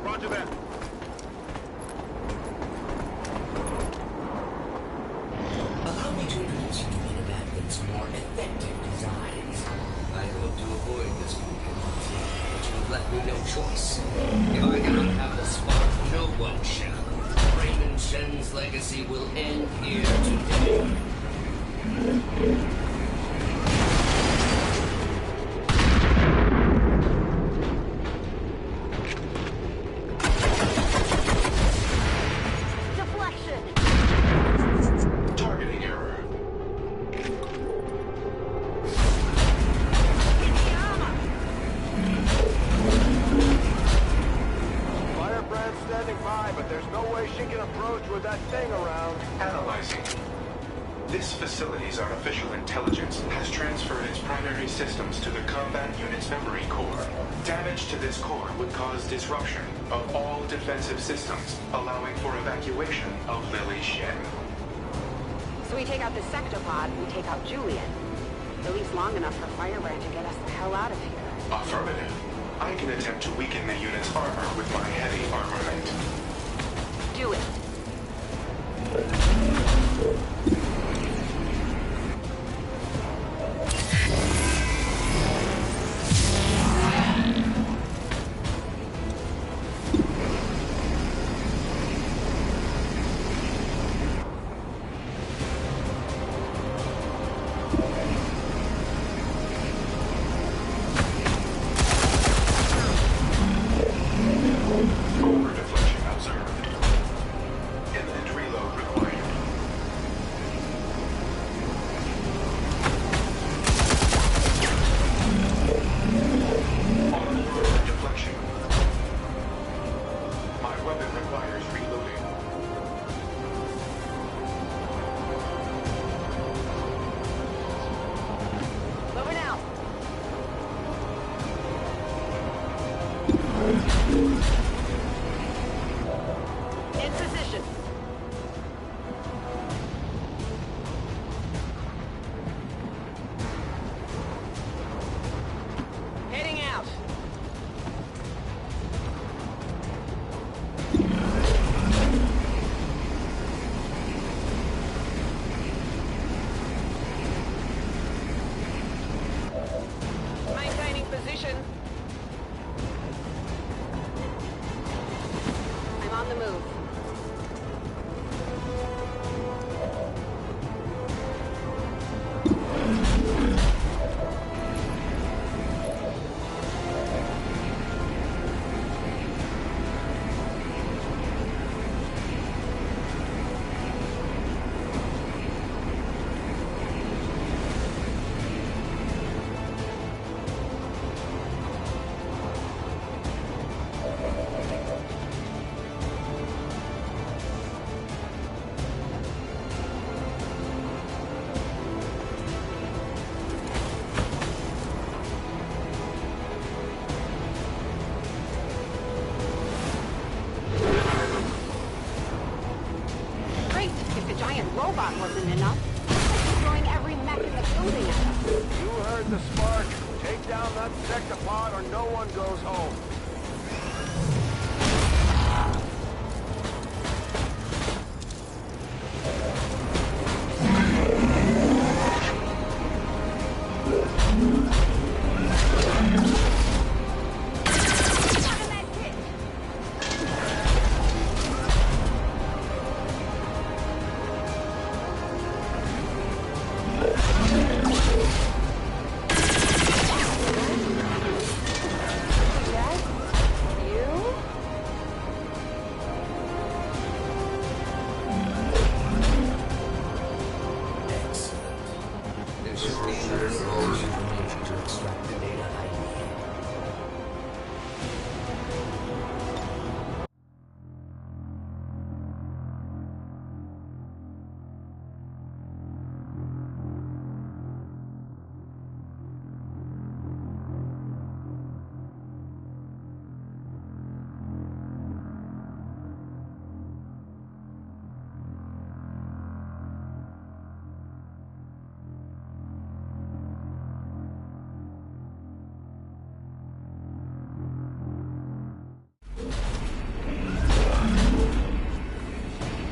Roger that. Allow me to introduce you to one of Advent's more effective designs. I hope to avoid this contingency, but you have left me no choice. If I cannot have the spark, no one shall. Raymond Shen's legacy will end here today. Deflection. Targeting error. Firebrand's standing by, but there's no way she can approach with that thing around. Analyzing. This facility's artificial intelligence has transferred its primary systems to the combat unit's memory core. Damage to this core would cause disruption of all defensive systems, allowing for evacuation of Lily Shen. So we take out the sectopod, we take out Julian. At least long enough for Firebrand to get us the hell out of here. Affirmative. I can attempt to weaken the unit's armor with my heavy armament. Do it. Over deflection observed. robot wasn't enough. It's throwing every mech in the building at us. You heard the spark. Take down that sectopod or no one goes home.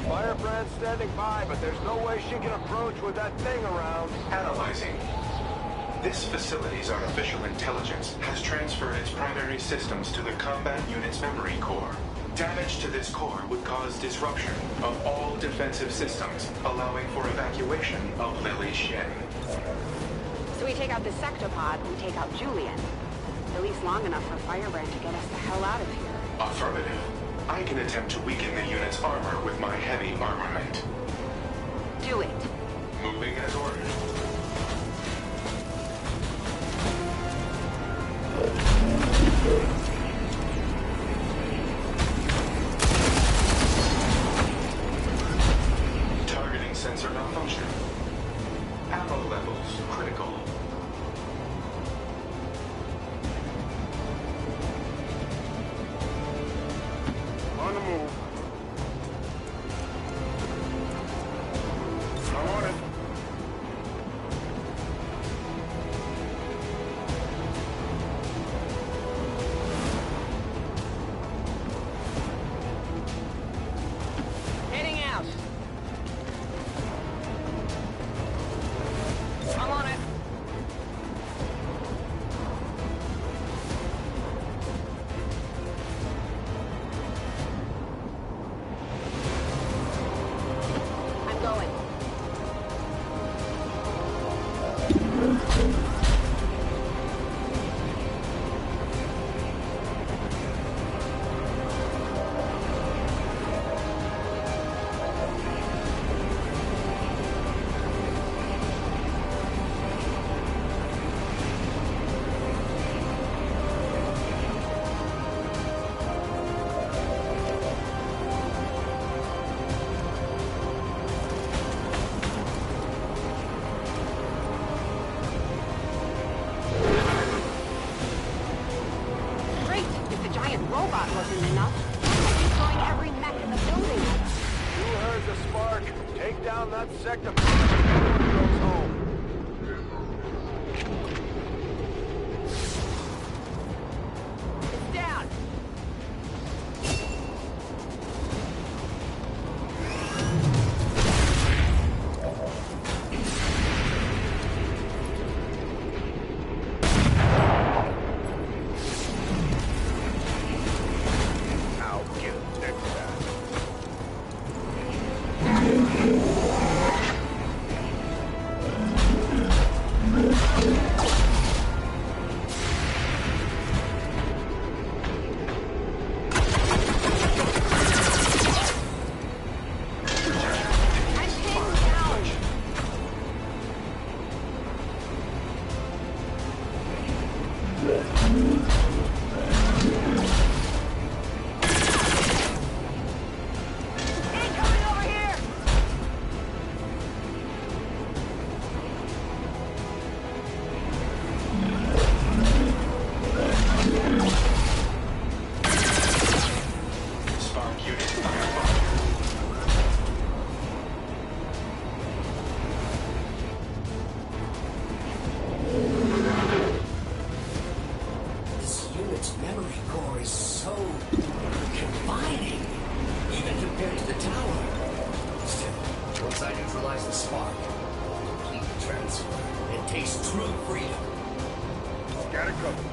Firebrand's standing by, but there's no way she can approach with that thing around. Analyzing. This facility's artificial intelligence has transferred its primary systems to the combat unit's memory core. Damage to this core would cause disruption of all defensive systems, allowing for evacuation of Lily's ship. So we take out the sectopod, we take out Julian. At least long enough for Firebrand to get us the hell out of here. Affirmative. I can attempt to weaken the unit's armor with my heavy armament. Do it. Moving as ordered. Targeting sensor malfunction. Ammo levels critical. On the move. I'm on it. Heading out. I'm on it. I'm going. Great! If the giant robot wasn't enough, it's throwing every mech in the building at us. You heard the spark. Take down that sectopod or no one goes home. It's down! I'll get it next time. neutralize the spark, complete the transfer, and taste true freedom. Got it covered.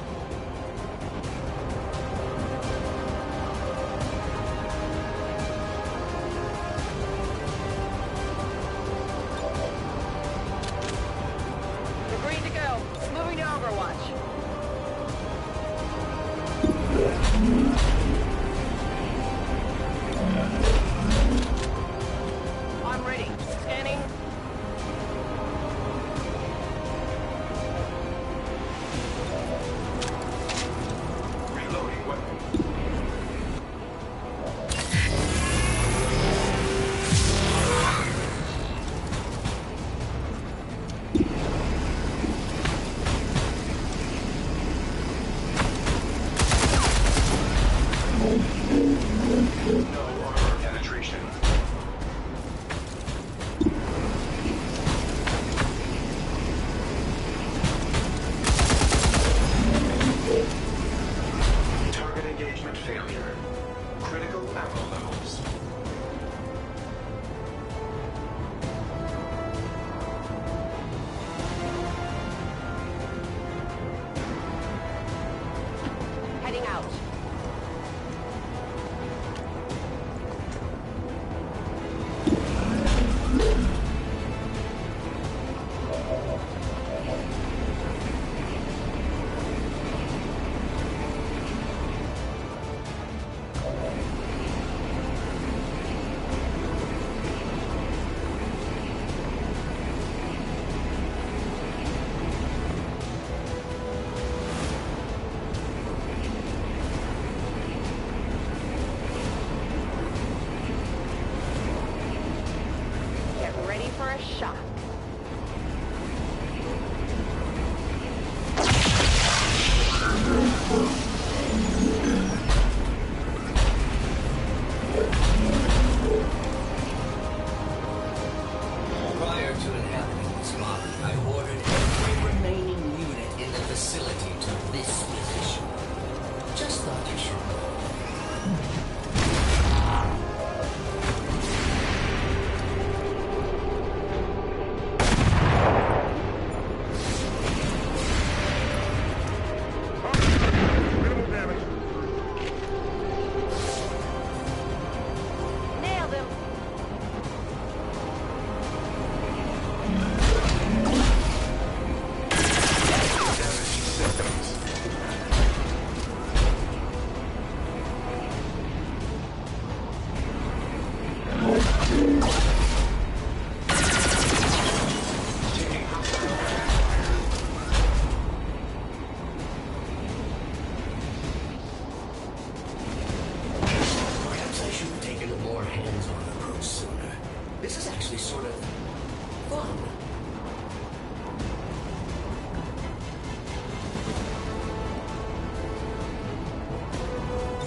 We're green to go. Moving to Overwatch. I'm ready. Scanning. Reloading weapon. No armor penetration. Target engagement failure. Critical ammo levels. Heading out. Get ready for a shock. Prior to inhabiting this model, I ordered every remaining unit in the facility to this position. Just thought you should know. Minimal damage. Nailed him. Damaged systems. Taking hostile Perhaps I should have taken a more hands-on approach sooner. This is actually sort of fun.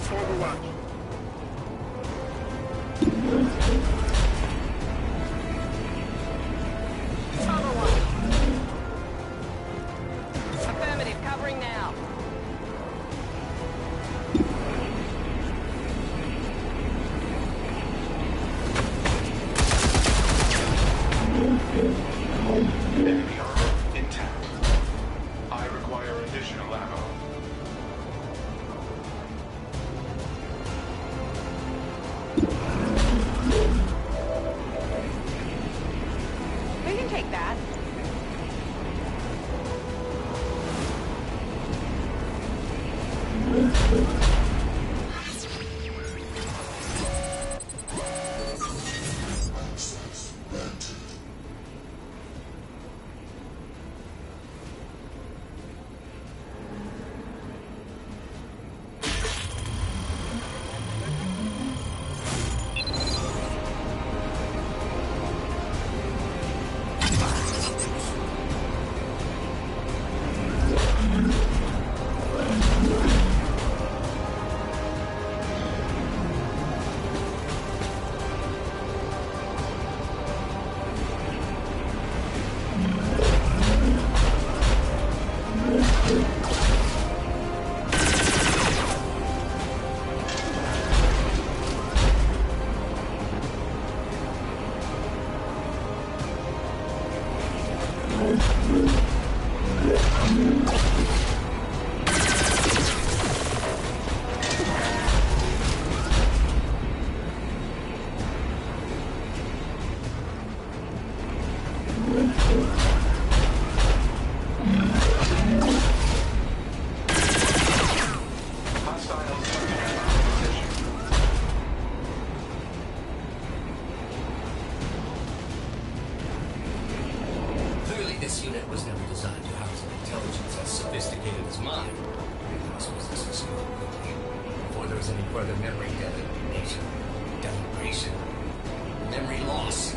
Overwatch. Overwatch. Affirmative. Covering now. mine. I suppose this was good. Before there was any further memory delegation, memory loss.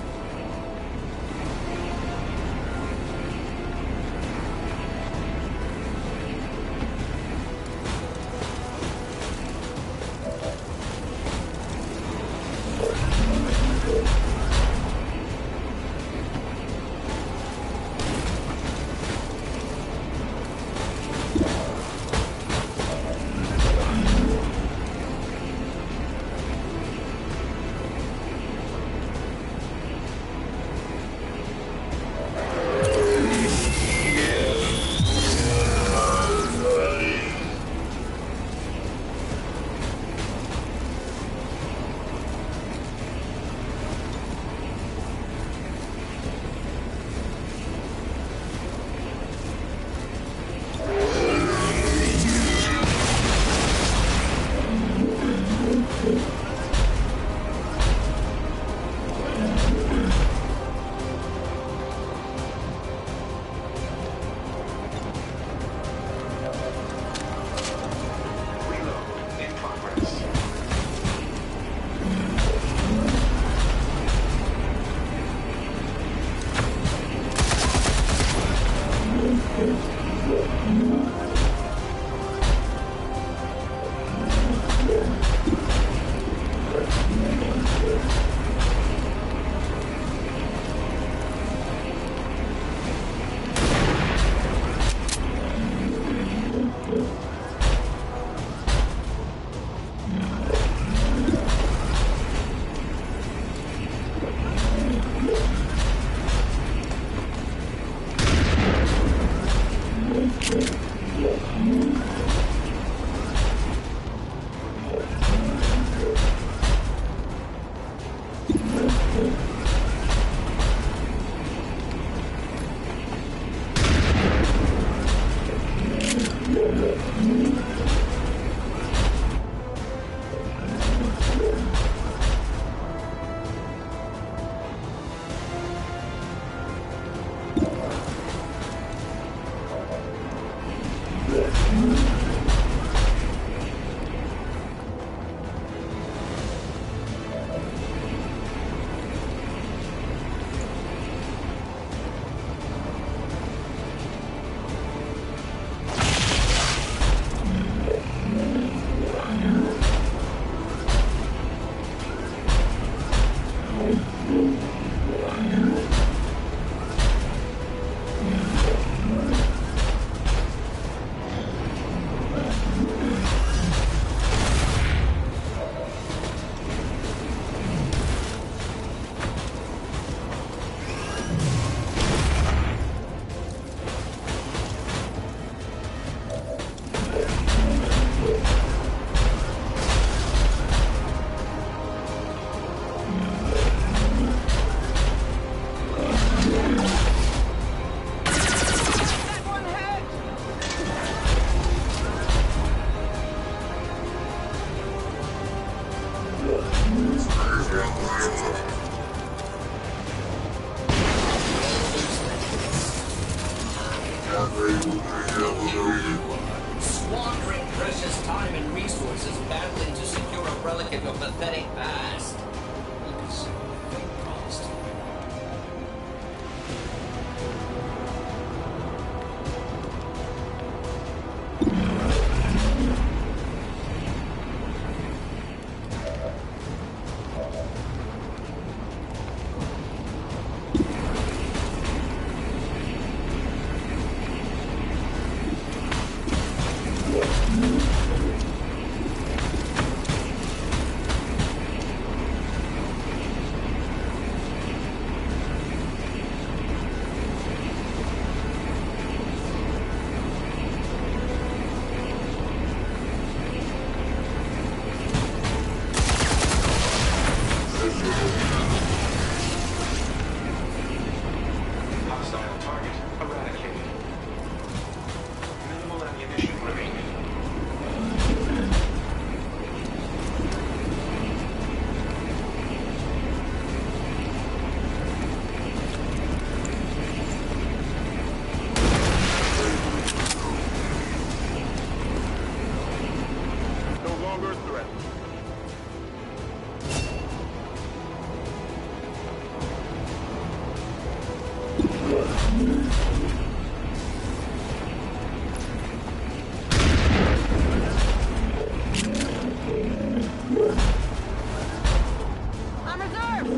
On reserve!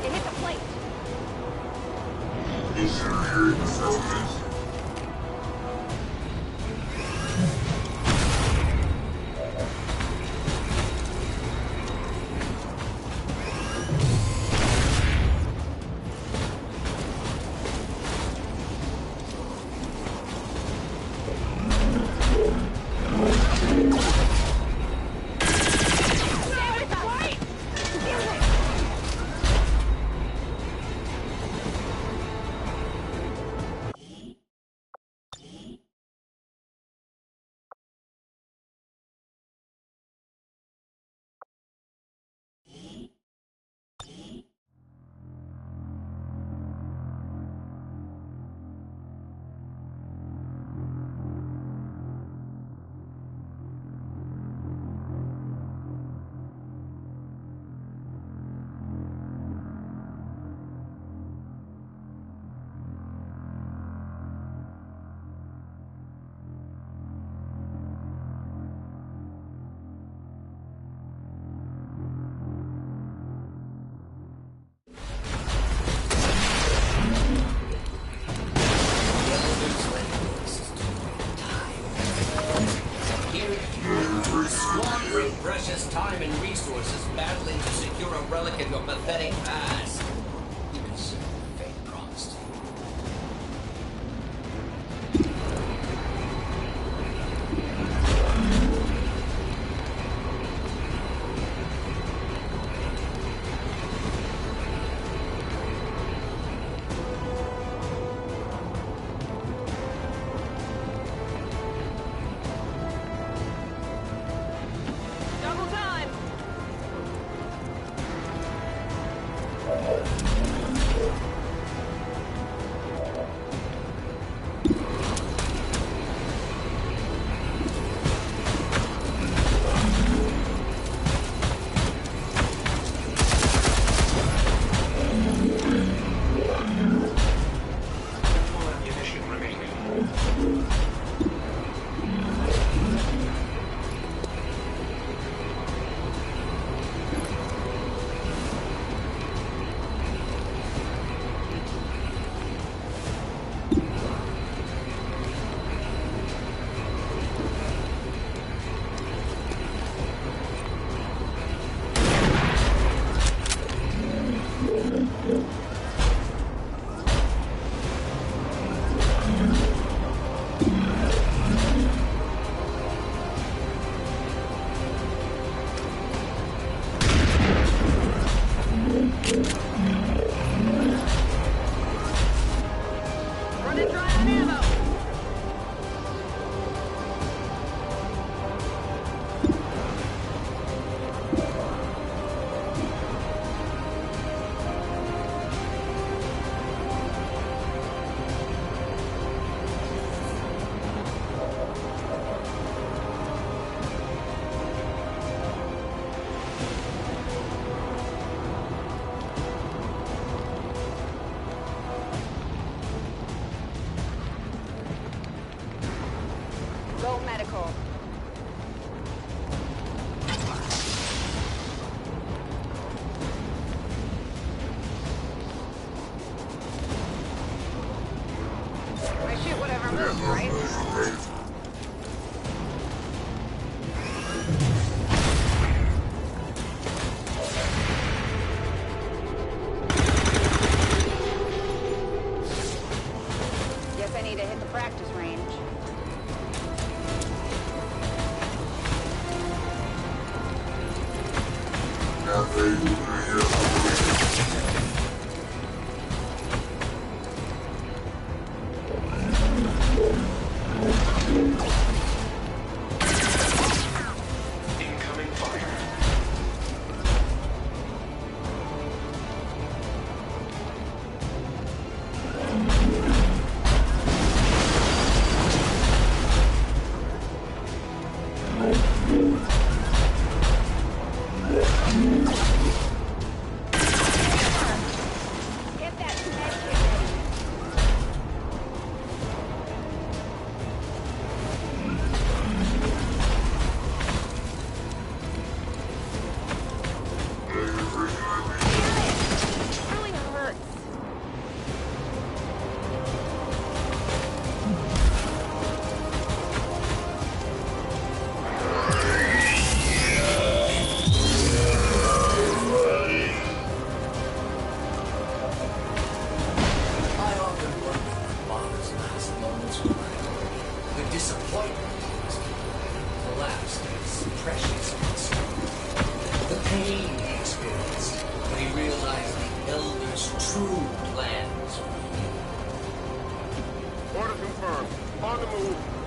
It hit the plate. Stay with us! Wait! Damn it! Squandering precious time and resources battling to secure a relic in your pathetic past. You deserve the fate promised you. Double time! Full ammunition remaining. Running dry on ammo! Go medical. I shoot whatever moves, right? God's true plans for you. Order confirmed. On the move.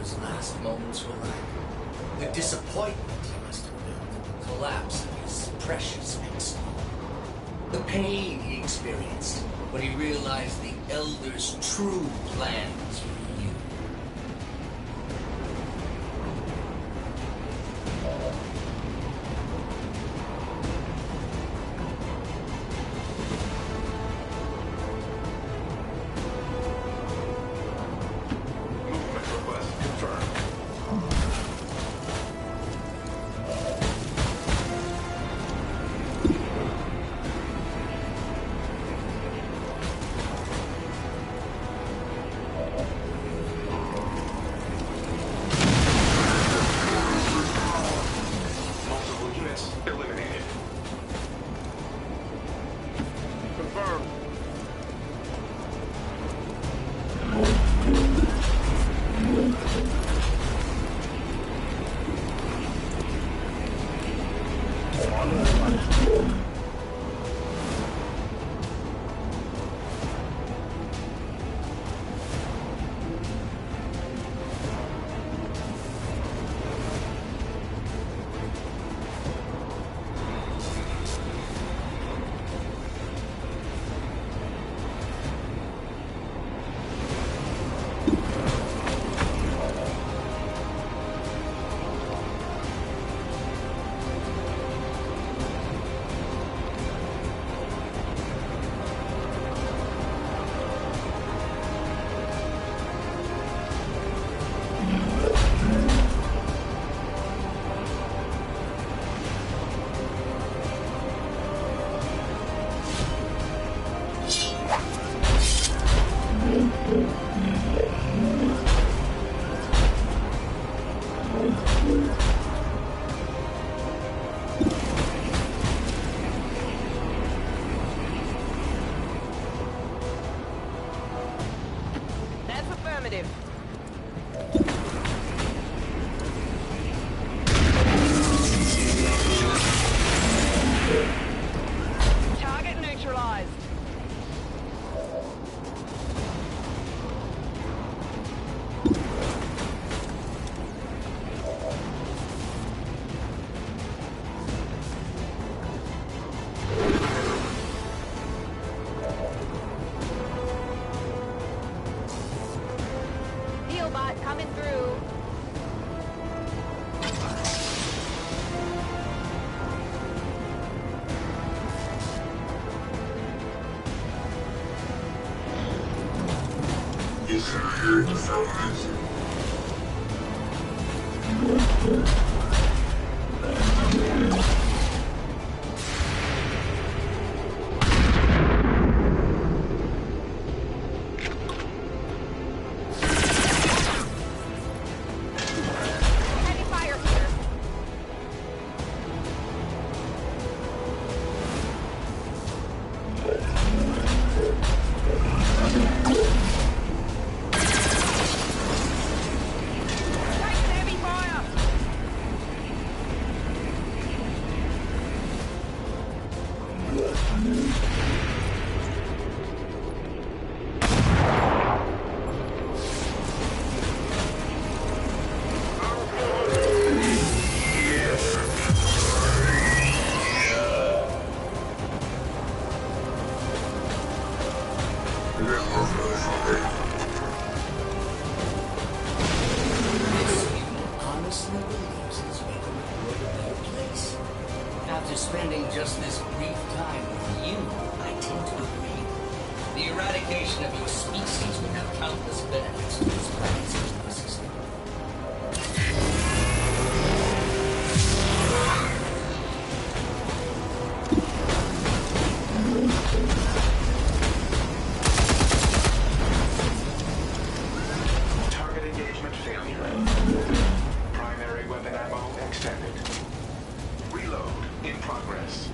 his last moments were like. The disappointment he must have felt, the collapse of his precious Xcom. The pain he experienced when he realized the Elder's true plans for you. Movement request confirmed. Multiple units eliminated. Confirmed. That's affirmative. Target neutralized. Healbot coming through. Heavy fire here. Taking heavy fire. This mutant honestly believes he's making the world a better place. After spending just this brief time with you, I tend to agree. The eradication of your species would have countless benefits to this planet's ecosystem. Target engagement failure. Primary weapon ammo extended. Reload in progress.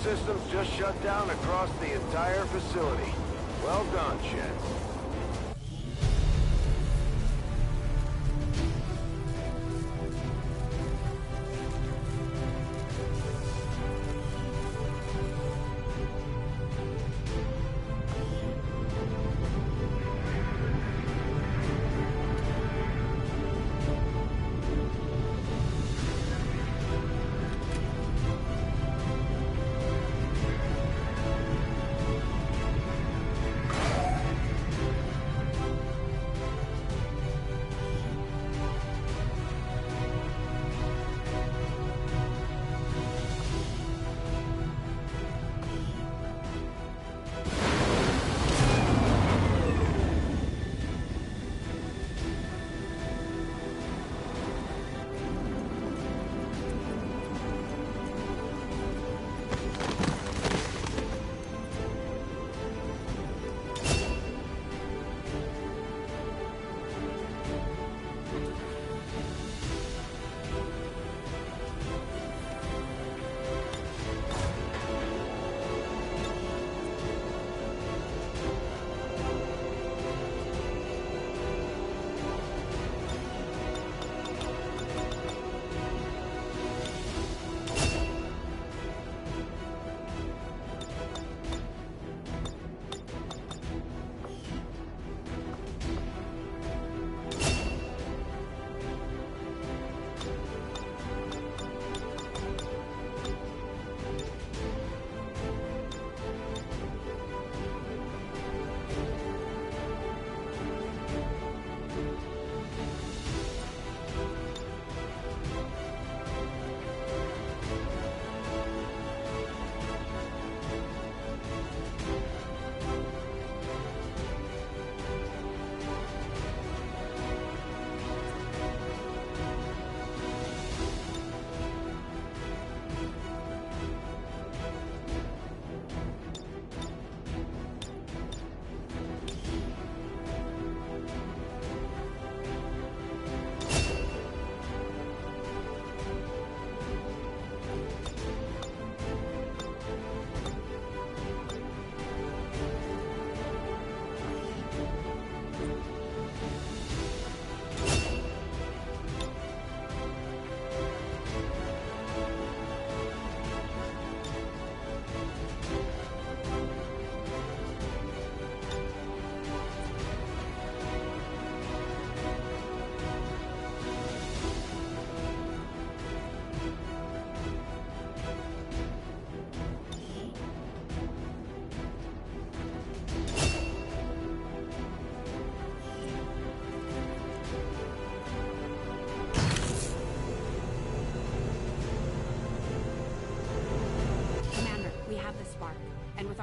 Their systems just shut down across the entire facility. Well done, Shen.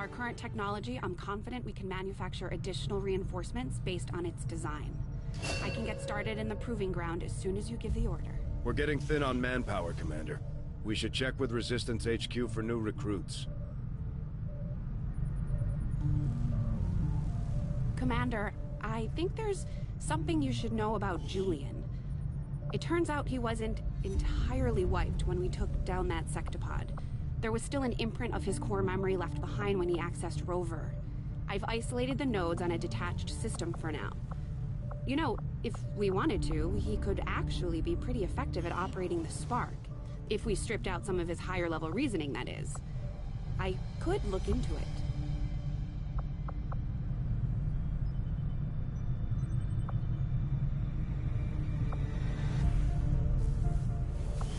our current technology, I'm confident we can manufacture additional reinforcements based on its design. I can get started in the proving ground as soon as you give the order. We're getting thin on manpower, Commander. We should check with Resistance HQ for new recruits. Commander, I think there's something you should know about Julian. It turns out he wasn't entirely wiped when we took down that sectopod. There was still an imprint of his core memory left behind when he accessed Rover. I've isolated the nodes on a detached system for now. You know, if we wanted to, he could actually be pretty effective at operating the Spark. If we stripped out some of his higher-level reasoning, that is. I could look into it.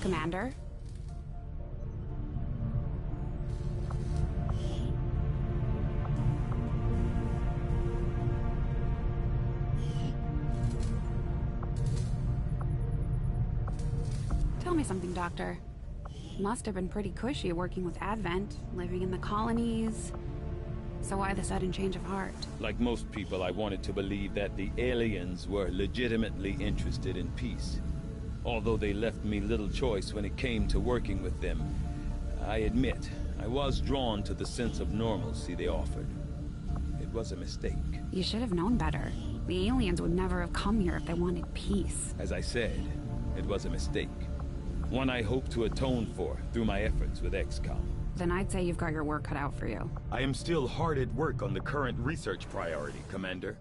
Commander? Tell me something, Doctor. Must have been pretty cushy working with Advent, living in the colonies. So why the sudden change of heart? Like most people, I wanted to believe that the aliens were legitimately interested in peace. Although they left me little choice when it came to working with them, I admit, I was drawn to the sense of normalcy they offered. It was a mistake. You should have known better. The aliens would never have come here if they wanted peace. As I said, it was a mistake. One I hope to atone for through my efforts with Xcom. Then I'd say you've got your work cut out for you. I am still hard at work on the current research priority, Commander.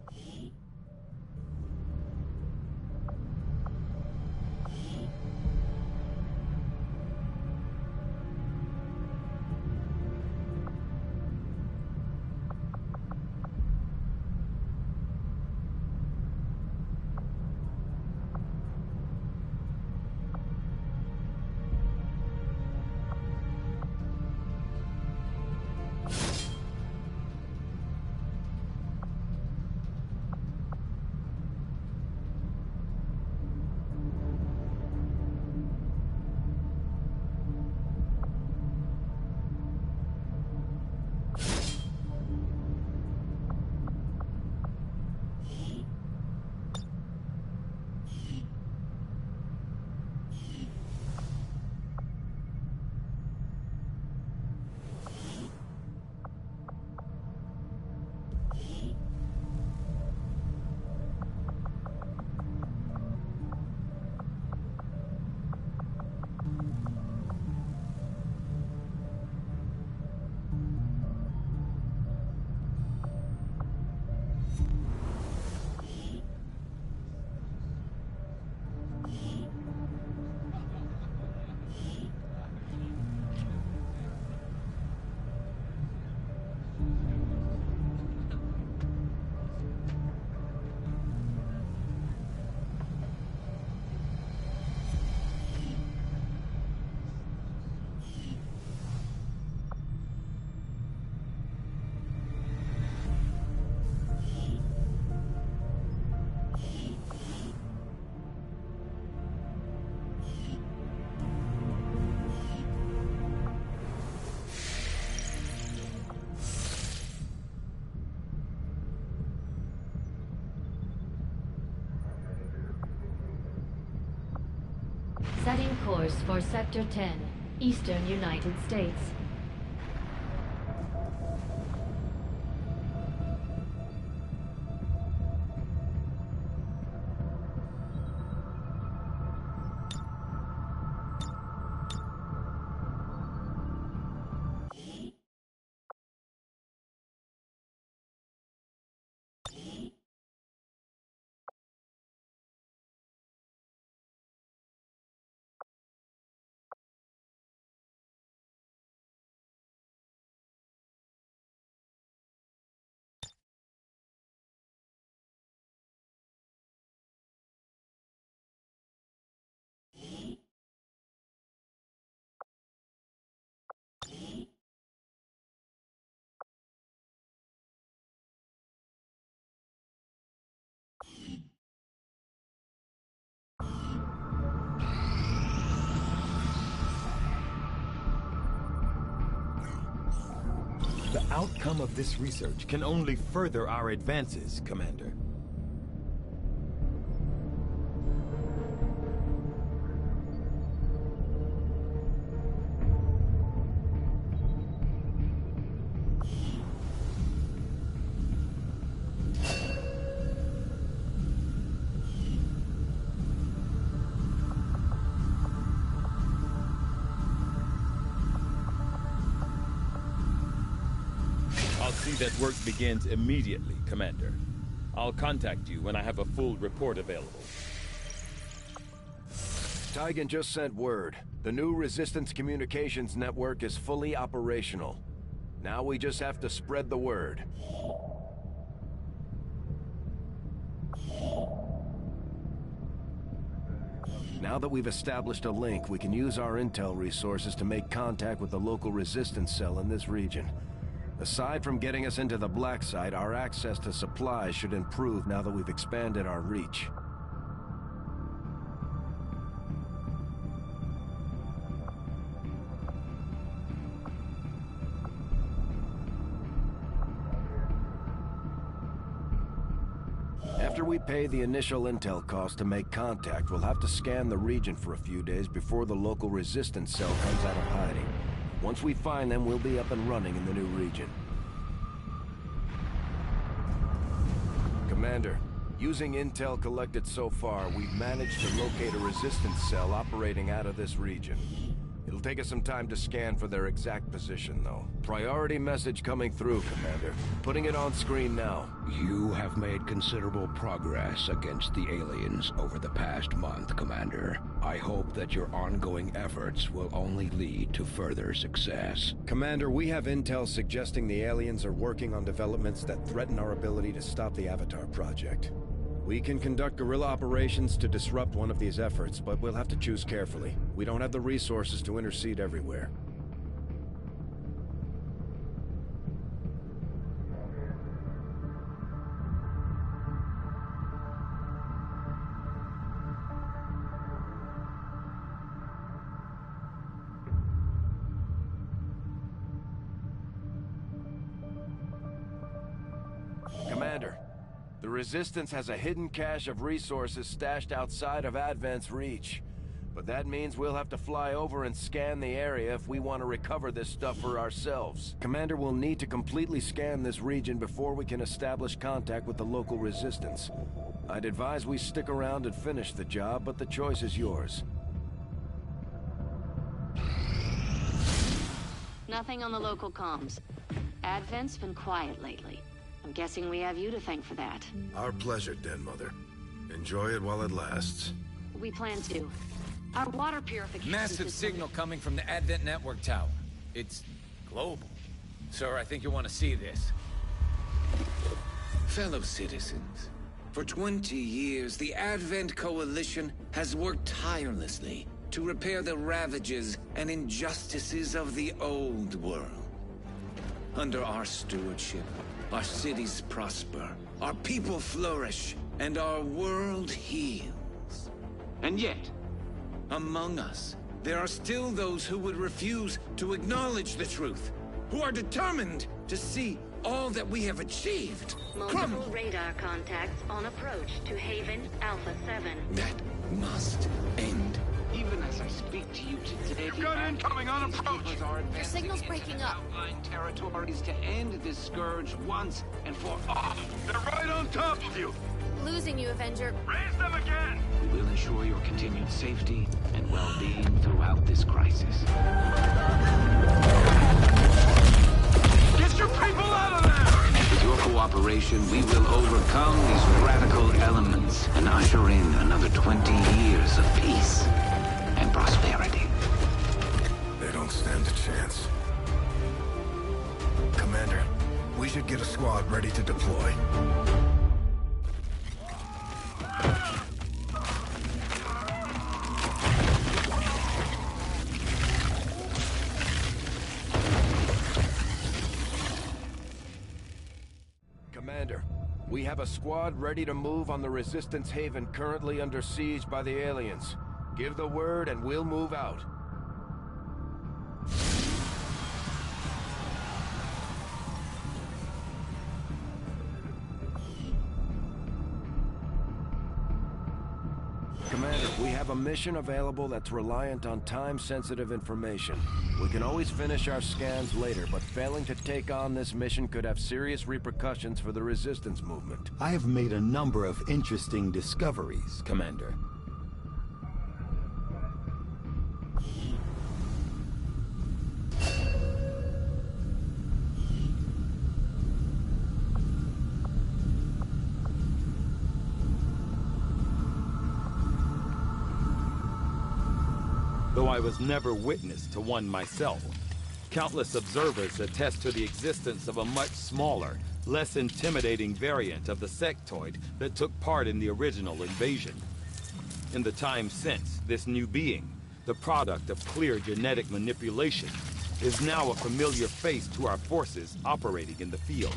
Setting course for Sector 10, Eastern United States. The outcome of this research can only further our advances, Commander. That work begins immediately, Commander. I'll contact you when I have a full report available. Tygan just sent word. The new Resistance communications network is fully operational. Now we just have to spread the word. Now that we've established a link, we can use our intel resources to make contact with the local resistance cell in this region. Aside from getting us into the black site, our access to supplies should improve now that we've expanded our reach. After we pay the initial intel cost to make contact, we'll have to scan the region for a few days before the local resistance cell comes out of hiding. Once we find them, we'll be up and running in the new region. Commander, using intel collected so far, we've managed to locate a resistance cell operating out of this region. It'll take us some time to scan for their exact position, though. Priority message coming through, Commander. Putting it on screen now. You have made considerable progress against the aliens over the past month, Commander. I hope that your ongoing efforts will only lead to further success. Commander, we have intel suggesting the aliens are working on developments that threaten our ability to stop the Avatar project. We can conduct guerrilla operations to disrupt one of these efforts, but we'll have to choose carefully. We don't have the resources to intercede everywhere. Commander, the Resistance has a hidden cache of resources stashed outside of Advent's reach. But that means we'll have to fly over and scan the area if we want to recover this stuff for ourselves. Commander, we'll need to completely scan this region before we can establish contact with the local Resistance. I'd advise we stick around and finish the job, but the choice is yours. Nothing on the local comms. Advent's been quiet lately. I'm guessing we have you to thank for that. Our pleasure, Den Mother. Enjoy it while it lasts. We plan to. Our water purification Massive signal coming from the Advent network tower. It's global. Sir, I think you'll want to see this. Fellow citizens, for 20 years, the Advent Coalition has worked tirelessly to repair the ravages and injustices of the old world. Under our stewardship, our cities prosper, our people flourish, and our world heals. And yet, among us, there are still those who would refuse to acknowledge the truth, who are determined to see all that we have achieved. Multiple radar contacts on approach to Haven Alpha 7. That must end. Even as I speak to you today, You've got incoming on approach. Your signal's breaking up. Outlying territories to end this scourge once and for all. They're right on top of you. Losing you, Avenger. Raise them again. We will ensure your continued safety and well-being throughout this crisis. Get your people out of there! With your cooperation, we will overcome these radical elements and usher in another 20 years of peace and prosperity. They don't stand a chance. Commander, we should get a squad ready to deploy. Commander, we have a squad ready to move on the Resistance Haven currently under siege by the aliens. Give the word and we'll move out. Commander, we have a mission available that's reliant on time-sensitive information. We can always finish our scans later, but failing to take on this mission could have serious repercussions for the Resistance movement. I have made a number of interesting discoveries, Commander. Though I was never witness to one myself, countless observers attest to the existence of a much smaller, less intimidating variant of the sectoid that took part in the original invasion. In the time since, this new being, the product of clear genetic manipulation, is now a familiar face to our forces operating in the field.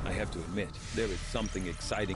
I have to admit, there is something exciting.